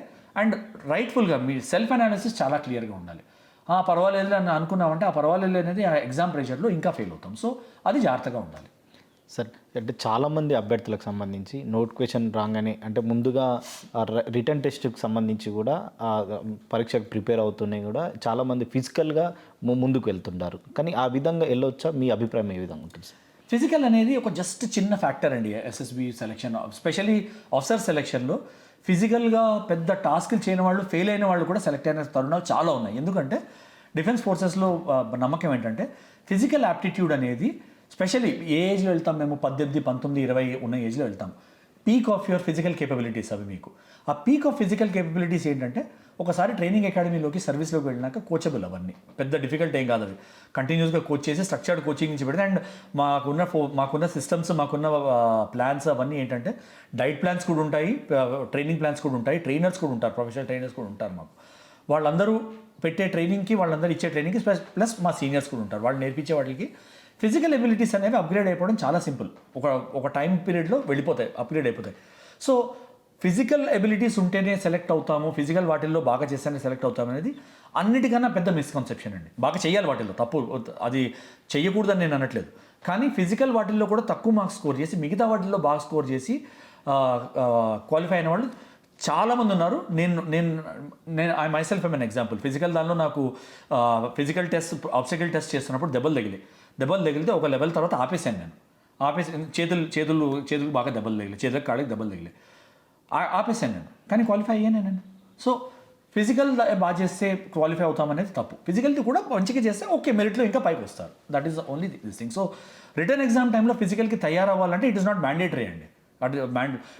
అండ్ రైట్ఫుల్గా మీ సెల్ఫ్ అనాలిసిస్ చాలా క్లియర్గా ఉండాలి. పర్వాలేదు అని అనుకున్నామంటే ఆ పర్వాలేదు అనేది ఆ ఎగ్జామ్ ప్రెషర్లో ఇంకా ఫెయిల్ అవుతాం. సో అది జాగ్రత్తగా ఉండాలి. సార్ అంటే చాలామంది అభ్యర్థులకు సంబంధించి నోటిఫికేషన్ రాగానే అంటే ముందుగా రిటర్న్ టెస్ట్కి సంబంధించి కూడా పరీక్షకు ప్రిపేర్ అవుతున్నాయి కూడా చాలామంది ఫిజికల్గా ముందుకు వెళ్తుంటారు. కానీ ఆ విధంగా వెళ్ళొచ్చా? మీ అభిప్రాయం ఏ విధంగా ఉంటుంది సార్? ఫిజికల్ అనేది ఒక జస్ట్ చిన్న ఫ్యాక్టర్ అండి ఎస్ఎస్బి సెలెక్షన్, స్పెషలీ ఆఫీసర్ సెలెక్షన్లో. ఫిజికల్గా పెద్ద టాస్క్లు చేయని వాళ్ళు, ఫెయిల్ అయిన వాళ్ళు కూడా సెలెక్ట్ అయిన తరుణాలు చాలా ఉన్నాయి. ఎందుకంటే డిఫెన్స్ ఫోర్సెస్లో నమ్మకం ఏంటంటే ఫిజికల్ యాప్టిట్యూడ్ అనేది, స్పెషల్లీ ఏ ఏజ్లో వెళ్తాం మేము, 18, 19, 20 ఉన్న ఏజ్లో వెళ్తాం. Peak of your physical capabilities అవి మీకు. ఆ పీక్ ఆఫ్ ఫిజికల్ కేపబిలిటీస్ ఏంటంటే ఒకసారి ట్రైనింగ్ అకాడమీలోకి, సర్వీస్లోకి వెళ్ళినాక కోచబుల్. అవన్నీ పెద్ద డిఫికల్ట్ ఏం కాదు. అవి కంటిన్యూస్గా కోచ్ చేసి స్ట్రక్చర్డ్ కోచింగ్ నుంచి పెడితే, అండ్ మాకున్న సిస్టమ్స్, మాకున్న ప్లాన్స్ అవన్నీ ఏంటంటే డైట్ ప్లాన్స్ కూడా ఉంటాయి, ట్రైనింగ్ ప్లాన్స్ కూడా ఉంటాయి, ట్రైనర్స్ కూడా ఉంటారు, ప్రొఫెషనల్ ట్రైనర్స్ కూడా ఉంటారు మాకు. వాళ్ళందరూ పెట్టే ట్రైనింగ్కి, వాళ్ళందరూ ఇచ్చే ట్రైనింగ్కి ప్లస్ మా సీనియర్స్ కూడా ఉంటారు. వాళ్ళు నేర్పించే వాటికి ఫిజికల్ ఎబిలిటీస్ అనేవి అప్గ్రేడ్ అయిపోవడం చాలా సింపుల్. ఒక టైం పీరియడ్లో వెళ్ళిపోతాయి, అప్గ్రేడ్ అయిపోతాయి. సో ఫిజికల్ ఎబిలిటీస్ ఉంటేనే సెలెక్ట్ అవుతాము, ఫిజికల్ వాటిల్లో బాగా చేస్తేనే సెలెక్ట్ అవుతాము అనేది అన్నిటికన్నా పెద్ద మిస్కన్సెప్షన్ అండి. బాగా చేయాలి వాటిల్లో, తప్పు అది చేయకూడదని నేను అనట్లేదు. కానీ ఫిజికల్ వాటిల్లో కూడా తక్కువ మార్క్స్ స్కోర్ చేసి మిగతా వాటిల్లో బాగా స్కోర్ చేసి క్వాలిఫై అయిన వాళ్ళు చాలామంది ఉన్నారు. నేను I myself I'm an example. Physical దానిలో నాకు ఫిజికల్ టెస్ట్, ఆబ్స్టికల్ టెస్ట్ చేస్తున్నప్పుడు దెబ్బలు తగిలితే ఒక లెవెల్ తర్వాత ఆపేసాను నేను. చేతులు బాగా దెబ్బలు తగిలి, చేతులకు కాళ్ళకి దెబ్బలు తగిలి ఆపేసాను నేను. కానీ క్వాలిఫై అయ్యాను నేను. సో ఫిజికల్ బాగా చేస్తే క్వాలిఫై అవుతామనేది తప్పు. ఫిజికల్ది కూడా మంచిగా చేస్తే ఓకే, మెరిట్లో ఇంకా పైకి వస్తారు. That is only this thing. So return exam టైంలో ఫిజికల్కి తయారవ్వాలంటే ఇట్ ఇస్ నాట్ మ్యాండేటరీ అండి.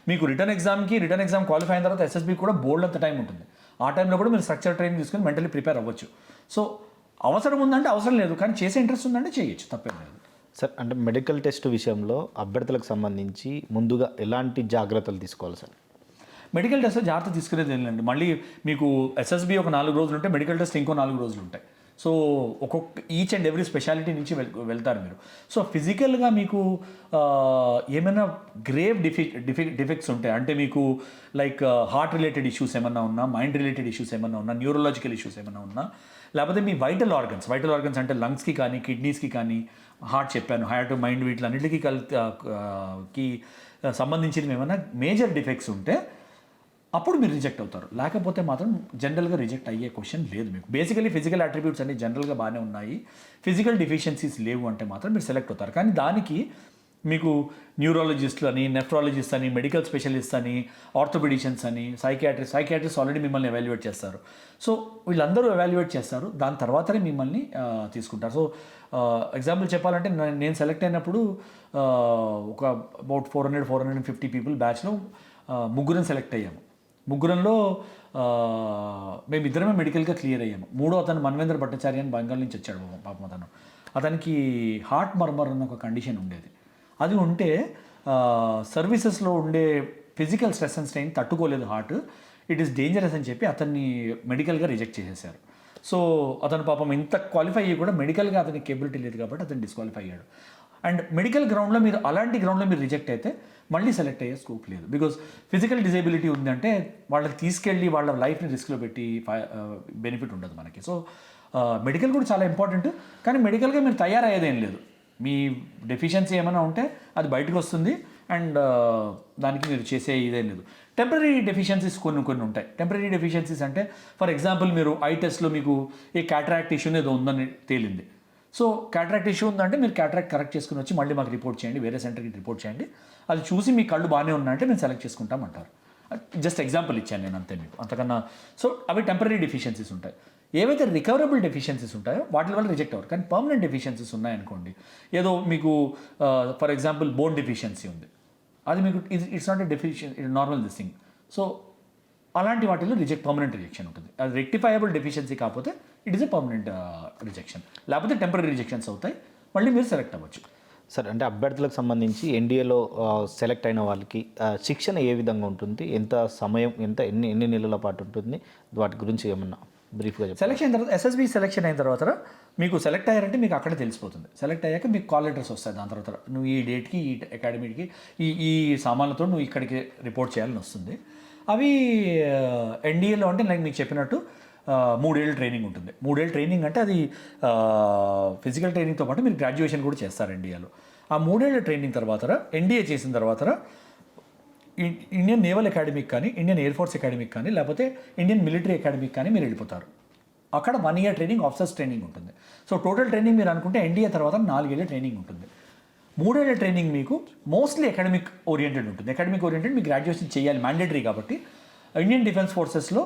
మీకు రిటర్న్ ఎగ్జామ్ క్వాలిఫై అయిన తర్వాత ఎస్ఎస్బి కూడా బోర్డు అంత టైం ఉంటుంది. ఆ టైంలో కూడా మీరు స్ట్రక్చర్ ట్రైనింగ్ తీసుకొని మెంటలీ ప్రిపేర్ అవ్వచ్చు. సో అవసరం ఉందంటే అవసరం లేదు, కానీ చేసే ఇంట్రెస్ట్ ఉందంటే చేయొచ్చు, తప్పేం లేదు. సార్ అంటే మెడికల్ టెస్ట్ విషయంలో అభ్యర్థులకు సంబంధించి ముందుగా ఎలాంటి జాగ్రత్తలు తీసుకోవాలి సార్? మెడికల్ టెస్ట్ జాగ్రత్త తీసుకునేది ఏంటండి, మళ్ళీ మీకు ఎస్ఎస్బి ఒక 4 రోజులు ఉంటే మెడికల్ టెస్ట్ ఇంకో 4 రోజులు ఉంటాయి. సో ఒక్కొక్క ఈచ్ అండ్ ఎవ్రీ స్పెషాలిటీ నుంచి వెళ్తారు మీరు. సో ఫిజికల్గా మీకు ఏమైనా గ్రేవ్ డిఫెక్ట్స్ ఉంటాయి అంటే మీకు లైక్ హార్ట్ రిలేటెడ్ ఇష్యూస్ ఏమన్నా ఉన్నా, మైండ్ రిలేటెడ్ ఇష్యూస్ ఏమన్నా ఉన్నా, న్యూరలాజికల్ ఇష్యూస్ ఏమన్నా ఉన్నా, లేకపోతే మీ వైటల్ ఆర్గన్స్ అంటే లంగ్స్కి కానీ, కిడ్నీస్కి కానీ, హార్ట్ చెప్పాను, హార్ట్ మైండ్ వీటిలన్నిటికీ సంబంధించినవి ఏమైనా మేజర్ డిఫెక్ట్స్ ఉంటే అప్పుడు మీరు రిజెక్ట్ అవుతారు. లేకపోతే మాత్రం జనరల్గా రిజెక్ట్ అయ్యే క్వశ్చన్ లేదు మీకు. బేసికలీ ఫిజికల్ అట్రిబ్యూట్స్ అన్ని జనరల్గా బాగానే ఉన్నాయి, ఫిజికల్ డెఫిషియన్సీస్ లేవు అంటే మాత్రం మీరు సెలెక్ట్ అవుతారు. కానీ దానికి మీకు న్యూరాలజిస్టులు అని, నెఫ్రాలజిస్ట్ అని, మెడికల్ స్పెషలిస్ట్ అని, ఆర్థోపెడిషియన్స్ అని, సైకియాట్రిస్ట్ ఆల్రెడీ మిమ్మల్ని ఎవాల్యుయేట్ చేస్తారు. సో వీళ్ళందరూ ఎవాల్యుయేట్ చేస్తారు, దాని తర్వాతనే మిమ్మల్ని తీసుకుంటారు. సో ఎగ్జాంపుల్ చెప్పాలంటే నేను సెలెక్ట్ అయినప్పుడు ఒక అబౌట్ 450 పీపుల్ బ్యాచ్లో ముగ్గురం సెలెక్ట్ అయ్యాము. ముగ్గురంలో మేమిద్దరమే మెడికల్గా క్లియర్ అయ్యాము. మూడో అతను మన్వేంద్ర భట్టాచార్య అని బెంగాల్ నుంచి వచ్చాడు పాపం. అతనికి హార్ట్ మర్మర్ అన్న ఒక కండిషన్ ఉండేది. అది ఉంటే సర్వీసెస్లో ఉండే ఫిజికల్ స్ట్రెస్ అండ్ స్ట్రెయిన్ తట్టుకోలేదు హార్ట్, ఇట్ ఈస్ డేంజరస్ అని చెప్పి అతన్ని మెడికల్గా రిజెక్ట్ చేసేసారు. సో అతను పాపం ఇంత క్వాలిఫై అయ్యి కూడా మెడికల్గా అతనికి కేబిలిటీ లేదు కాబట్టి అతను డిస్క్వాలిఫై అయ్యాడు. అండ్ మెడికల్ గ్రౌండ్లో మీరు అలాంటి గ్రౌండ్లో మీరు రిజెక్ట్ అయితే మళ్ళీ సెలెక్ట్ అయ్యే స్కోప్ లేదు. బికాజ్ ఫిజికల్ డిజేబిలిటీ ఉందంటే వాళ్ళకి తీసుకెళ్ళి వాళ్ళ లైఫ్ని రిస్క్లో పెట్టి బెనిఫిట్ ఉండదు మనకి. సో మెడికల్ కూడా చాలా ఇంపార్టెంట్, కానీ మెడికల్గా మీరు తయారయ్యేదేం లేదు. మీ డెఫిషియన్సీ ఏమైనా ఉంటే అది బయటకు వస్తుంది అండ్ దానికి మీరు చేసే ఇదేం లేదు. టెంపరీ డెఫిషియన్సీస్ కొన్ని ఉంటాయి. టెంపరీ డెఫిషియన్సీస్ అంటే ఫర్ ఎగ్జాంపుల్ మీరు ఐ టెస్ట్లో మీకు ఏ క్యాటరాక్ట్ ఇష్యూ ఏదో ఉందని తేలింది. సో క్యాటరాక్ట్ ఇష్యూ ఉందంటే మీరు క్యాటరాక్ట్ కరెక్ట్ చేసుకుని వచ్చి మళ్ళీ మాకు రిపోర్ట్ చేయండి, వేరే సెంటర్కి రిపోర్ట్ చేయండి, అది చూసి మీ కళ్ళు బాగానే ఉన్నాయంటే మేము సెలెక్ట్ చేసుకుంటాం అంటారు. జస్ట్ ఎగ్జాంపుల్ ఇచ్చాను నేను అంతే మీకు, అంతకన్నా. సో అవి టెంపరీ డెఫిషియన్సీస్ ఉంటాయి. ఏవైతే రికవరబుల్ డెఫిషియన్సీస్ ఉంటాయో వాటి వల్ల రిజెక్ట్ అవ్వరు. కానీ పర్మనెంట్ డెఫిషియన్సీస్ ఉన్నాయనుకోండి, ఏదో మీకు ఫర్ ఎగ్జాంపుల్ బోన్ డెఫిషియన్సీ ఉంది, అది మీకు it's not a deficient, it normal this thing. So అలాంటి వాటిలో పర్మనెంట్ రిజెక్షన్ ఉంటుంది. అది రెక్టిఫైయబుల్ డెఫిషియన్సీ కాకపోతే it is a permanent rejection, లేకపోతే టెంపరీ రిజెక్షన్స్ అవుతాయి, మళ్ళీ మీరు సెలెక్ట్ అవ్వచ్చు. సార్ అంటే అభ్యర్థులకు సంబంధించి ఎన్డీఏలో సెలెక్ట్ అయిన వాళ్ళకి శిక్షణ ఏ విధంగా ఉంటుంది, ఎంత సమయం, ఎన్ని నెలల పాటు ఉంటుంది, వాటి గురించి ఏమన్నా బ్రీఫ్గా చెప్పండి. సెలెక్షన్ అయిన తర్వాత ఎస్ఎస్బి సెలెక్షన్ అయిన తర్వాత మీకు సెలెక్ట్ అయ్యారంటే మీకు అక్కడే తెలిసిపోతుంది. సెలెక్ట్ అయ్యాక మీకు కాల్ లెటర్స్ వస్తాయి. దాని తర్వాత నువ్వు ఈ డేట్కి, ఈ అకాడమీకి, ఈ సామాన్లతో నువ్వు ఇక్కడికి రిపోర్ట్ చేయాలని వస్తుంది. అవి ఎన్డీఏలో అంటే నేను మీకు చెప్పినట్టు 3 ఏళ్ళ ట్రైనింగ్ ఉంటుంది. 3 ఏళ్ళ ట్రైనింగ్ అంటే అది ఫిజికల్ ట్రైనింగ్తో పాటు మీరు గ్రాడ్యుయేషన్ కూడా చేస్తారు ఎన్డీఏలో. ఆ 3 ఏళ్ళ ట్రైనింగ్ తర్వాత ఎన్డీఏ చేసిన తర్వాత ఇండియన్ నేవల్ అకాడమీకి కానీ, ఇండియన్ ఎయిర్ ఫోర్స్ అకాడమీకి కానీ, లేకపోతే ఇండియన్ మిలిటరీ అకాడమీకి కానీ మీరు వెళ్ళిపోతారు. అక్కడ 1 ఇయర్ ట్రైనింగ్, ఆఫీసర్స్ ట్రైనింగ్ ఉంటుంది. సో టోటల్ ట్రైనింగ్ మీరు అనుకుంటే ఎన్డీఏ తర్వాత 4 ఏళ్ళ ట్రైనింగ్ ఉంటుంది. 3 ఏళ్ళ ట్రైనింగ్ మీకు మోస్ట్లీ అకాడమిక్ ఓరియంటెడ్ ఉంటుంది. అకాడమిక్ ఓరియంటెడ్ మీకు గ్రాడ్యుయేషన్ చేయాలి, మ్యాండేటరీ కాబట్టి. ఇండియన్ డిఫెన్స్ ఫోర్సెస్లో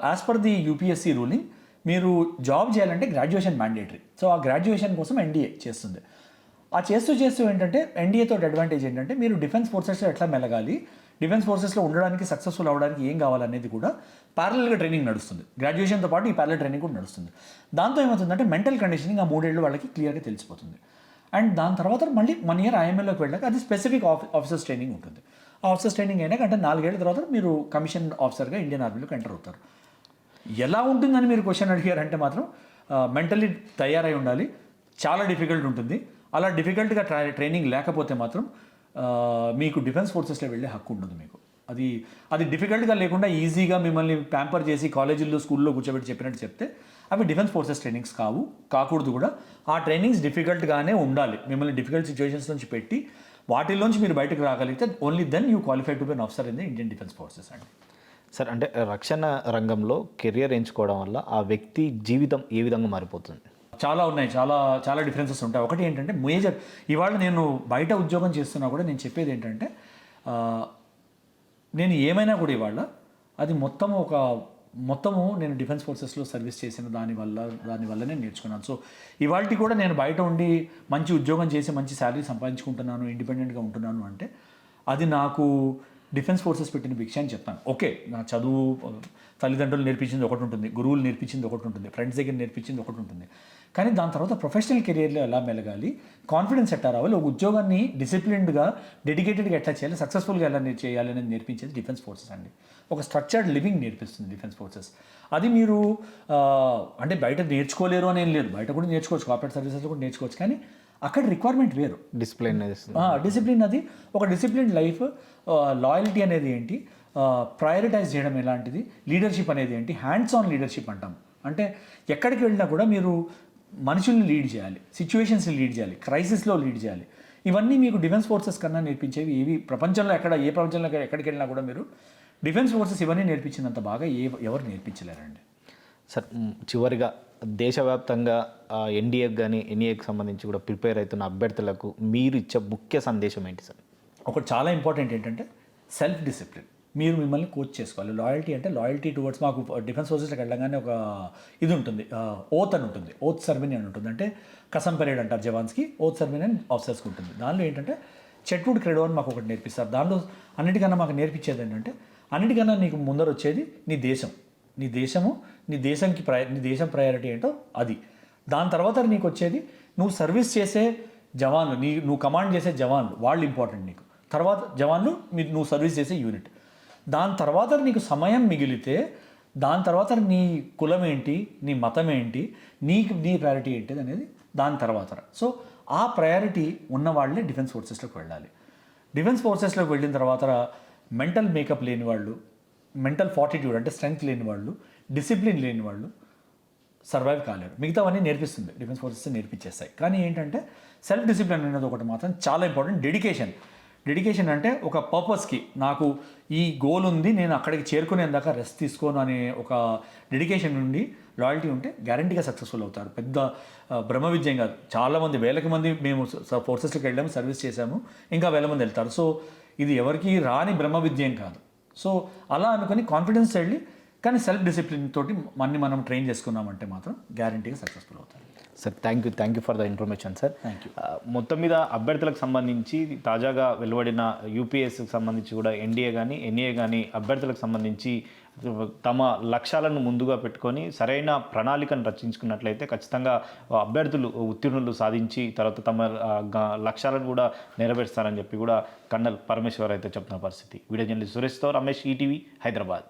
as per the UPSC ruling మీరు జాబ్ చేయాలంటే గ్రాడ్యుయేషన్ మ్యాండేటరీ. సో ఆ గ్రాడ్యుయేషన్ కోసం ఎన్డీఏ చేస్తుంది. ఆ చేస్తూ ఏంటంటే ఎన్డీఏతో అడ్వాంటేజ్ ఏంటంటే మీరు డిఫెన్స్ ఫోర్సెస్లో ఎట్లా మెలగాలి, డిఫెన్స్ ఫోర్సెస్లో ఉండడానికి, సక్సెస్ఫుల్ అవ్వడానికి ఏం కావాలనేది కూడా ప్యారలల్గా ట్రైనింగ్ నడుస్తుంది. గ్రాడ్యుయేషన్తో పాటు ఈ ప్యారలల్ ట్రైనింగ్ కూడా నడుస్తుంది. దాంతో ఏమవుతుందంటే మెంటల్ కండిషనింగ్ ఆ 3 ఏళ్ళు వాళ్ళకి క్లియర్గా తెలిసిపోతుంది. అండ్ దాని తర్వాత మళ్ళీ 1 ఇయర్ ఐఎంఎల్లోకి వెళ్ళాక అది స్పెసిఫిక్ ఆఫీసర్స్ ట్రైనింగ్ ఉంటుంది. ఆ ఆఫీసర్స్ ట్రైనింగ్ అయినాక అంటే 4 ఏళ్ళ తర్వాత మీరు కమిషన్ ఆఫీసర్గా ఇండియన్ ఆర్మీలోకి ఎంటర్ అవుతారు. ఎలా ఉంటుందని మీరు క్వశ్చన్ అడిగారంటే మాత్రం మెంటల్లీ తయారై ఉండాలి. చాలా డిఫికల్ట్ ఉంటుంది. అలా డిఫికల్ట్గా ట్రైనింగ్ లేకపోతే మాత్రం మీకు డిఫెన్స్ ఫోర్సెస్లో వెళ్ళే హక్కు ఉండదు మీకు. అది డిఫికల్ట్గా లేకుండా ఈజీగా మిమ్మల్ని ప్యాంపర్ చేసి కాలేజీల్లో, స్కూల్లో కూర్చోబెట్టి చెప్పినట్టు చెప్తే అవి డిఫెన్స్ ఫోర్సెస్ ట్రైనింగ్స్ కాకూడదు కూడా. ఆ ట్రైనింగ్స్ డిఫికల్ట్గానే ఉండాలి. మిమ్మల్ని డిఫికల్ట్ సిచ్యువేషన్స్ నుంచి పెట్టి వాటిల్లోంచి మీరు బయటకు రాగలిగితే only then you qualify to be an officer in the Indian defence forces అండి. సార్ అంటే రక్షణ రంగంలో కెరియర్ ఎంచుకోవడం వల్ల ఆ వ్యక్తి జీవితం ఏ విధంగా మారిపోతుంది? చాలా ఉన్నాయి, చాలా డిఫరెన్సెస్ ఉంటాయి. ఒకటి ఏంటంటే మేజర్, ఇవాళ నేను బయట ఉద్యోగం చేస్తున్నా కూడా నేను చెప్పేది ఏంటంటే నేను ఏమైనా కూడా ఇవాళ అది మొత్తము నేను డిఫెన్స్ ఫోర్సెస్లో సర్వీస్ చేసిన దానివల్ల నేను నేర్చుకున్నాను. సో ఇవాళకి కూడా నేను బయట ఉండి మంచి ఉద్యోగం చేసి మంచి శాలరీ సంపాదించుకుంటున్నాను, ఇండిపెండెంట్గా ఉంటున్నాను అంటే అది నాకు డిఫెన్స్ ఫోర్సెస్ పెట్టిన భిక్ష అని చెప్తాను. ఓకే, నా చదువు తల్లిదండ్రులు నేర్పించింది ఒకటి ఉంటుంది, గురువులు నేర్పించింది ఒకటి ఉంటుంది, ఫ్రెండ్స్ దగ్గర నేర్పించింది ఒకటి ఉంటుంది. కానీ దాని తర్వాత ప్రొఫెషనల్ కెరియర్లో ఎలా మెలగాలి, కాన్ఫిడెన్స్ ఎట్టా రావాలి, ఒక ఉద్యోగాన్ని డిసిప్లిన్డ్గా డెడికేటెడ్గా ఎట్లా చేయాలి, సక్సెస్ఫుల్గా ఎలా చేయాలి అనేది నేర్పించేది డిఫెన్స్ ఫోర్సెస్ అండి. ఒక స్ట్రక్చర్డ్ లివింగ్ నేర్పిస్తుంది డిఫెన్స్ ఫోర్సెస్. అది మీరు అంటే బయట నేర్చుకోలేరు అని ఏం లేదు, బయట కూడా నేర్చుకోవచ్చు, కార్పొరేట్ సర్వీసెస్లో కూడా నేర్చుకోవచ్చు. కానీ అక్కడ రిక్వైర్మెంట్ వేరు. డిసిప్లిన్ అది ఒక డిసిప్లిన్ లైఫ్. లాయల్టీ అనేది ఏంటి, ప్రయారిటైజ్ చేయడం ఎలాంటిది, లీడర్షిప్ అనేది ఏంటి, హ్యాండ్స్ ఆన్ లీడర్షిప్ అంటాం. అంటే ఎక్కడికి వెళ్ళినా కూడా మీరు మనుషుల్ని లీడ్ చేయాలి, సిచ్యువేషన్స్ని లీడ్ చేయాలి, క్రైసిస్లో లీడ్ చేయాలి. ఇవన్నీ మీకు డిఫెన్స్ ఫోర్సెస్ కన్నా నేర్పించేవి ఏవి ప్రపంచంలో ఎక్కడికి వెళ్ళినా కూడా మీరు డిఫెన్స్ ఫోర్సెస్ ఇవన్నీ నేర్పించినంత బాగా ఎవరు నేర్పించలేరండి. సార్, చివరిగా దేశవ్యాప్తంగా ఎన్డీఏకి కానీ ఎన్ఈఏకి సంబంధించి కూడా ప్రిపేర్ అవుతున్న అభ్యర్థులకు మీరు ఇచ్చే ముఖ్య సందేశం ఏంటి సార్? ఒకటి చాలా ఇంపార్టెంట్ ఏంటంటే సెల్ఫ్ డిసిప్లిన్. మీరు మిమ్మల్ని కోచ్ చేసుకోవాలి. లాయల్టీ అంటే లాయల్టీ టువర్డ్స్, మాకు డిఫెన్స్ ఫోర్సెస్కి వెళ్ళగానే ఒక ఇది ఉంటుంది, ఓత్ అని ఉంటుంది, ఓత్ సర్వీని అని ఉంటుంది. అంటే కసం పరేడ్ అంటారు జవాన్స్కి, ఓత్ సర్వీని అని ఆఫీసర్స్కి ఉంటుంది. దానిలో ఏంటంటే చెట్వుడ్ క్రెడో అని మాకు ఒకటి నేర్పిస్తారు. దానిలో అన్నిటికన్నా మాకు నేర్పించేది ఏంటంటే, అన్నిటికన్నా నీకు ముందర వచ్చేది నీ దేశం, నీ దేశము, నీ దేశం ప్రయారిటీ ఏంటో అది. దాని తర్వాత నీకు వచ్చేది నువ్వు సర్వీస్ చేసే జవాన్లు, నువ్వు కమాండ్ చేసే జవాన్లు, వాళ్ళు ఇంపార్టెంట్ నీకు. తర్వాత జవాన్లు, నువ్వు సర్వీస్ చేసే యూనిట్. దాని తర్వాత నీకు సమయం మిగిలితే దాని తర్వాత నీ కులం ఏంటి, నీ మతం ఏంటి, నీ ప్రయారిటీ ఏంటి అనేది దాని తర్వాత. సో ఆ ప్రయారిటీ ఉన్న వాళ్ళే డిఫెన్స్ ఫోర్సెస్లోకి వెళ్ళాలి. డిఫెన్స్ ఫోర్సెస్లోకి వెళ్ళిన తర్వాత మెంటల్ మేకప్ లేని వాళ్ళు, మెంటల్ ఫార్టిట్యూడ్ అంటే స్ట్రెంగ్త్ లేని వాళ్ళు, డిసిప్లిన్ లేని వాళ్ళు సర్వైవ్ కాలేరు. మిగతావన్నీ నేర్పిస్తుంది డిఫెన్స్ ఫోర్సెస్, నేర్పించేస్తాయి. కానీ ఏంటంటే సెల్ఫ్ డిసిప్లిన్ అనేది ఒకటి మాత్రం చాలా ఇంపార్టెంట్. డెడికేషన్ అంటే ఒక పర్పస్కి, నాకు ఈ గోల్ ఉంది, నేను అక్కడికి చేరుకునేందాక రెస్ట్ తీసుకోను అనే ఒక డెడికేషన్ నుండి లాయల్టీ ఉంటే గ్యారంటీగా సక్సెస్ఫుల్ అవుతారు. పెద్ద బ్రహ్మ విజయం కాదు. చాలామంది, వేలకి మంది మేము ఫోర్సెస్కి వెళ్ళాము, సర్వీస్ చేశాము, ఇంకా వేల మంది వెళ్తారు. సో ఇది ఎవరికి రాని బ్రహ్మ విజయం కాదు. సో అలా అనుకుని కాన్ఫిడెన్స్ వెళ్ళి, కానీ సెల్ఫ్ డిసిప్లిన్ తోటి మనం ట్రైన్ చేసుకున్నామంటే మాత్రం గ్యారంటీగా సక్సెస్ఫుల్ అవుతారు. Sir, thank you for the information sir. Thank you. మొత్తం మీద అభ్యర్థులకు సంబంధించి తాజాగా వెలువడిన యూపీఎస్కి సంబంధించి కూడా ఎన్డీఏ కానీ ఎన్ఈఏ కానీ అభ్యర్థులకు సంబంధించి తమ లక్ష్యాలను ముందుగా పెట్టుకొని సరైన ప్రణాళికను రచించుకున్నట్లయితే ఖచ్చితంగా అభ్యర్థులు ఉత్తీర్ణులు సాధించి తర్వాత తమ లక్ష్యాలను కూడా నెరవేరుస్తారని చెప్పి కూడా కర్నల్ పరమేశ్వర్ అయితే చెప్తున్న పరిస్థితి. వీడియో జర్నలిస్ట్ సురేష్తో రమేష్, ఈటీవీ, హైదరాబాద్.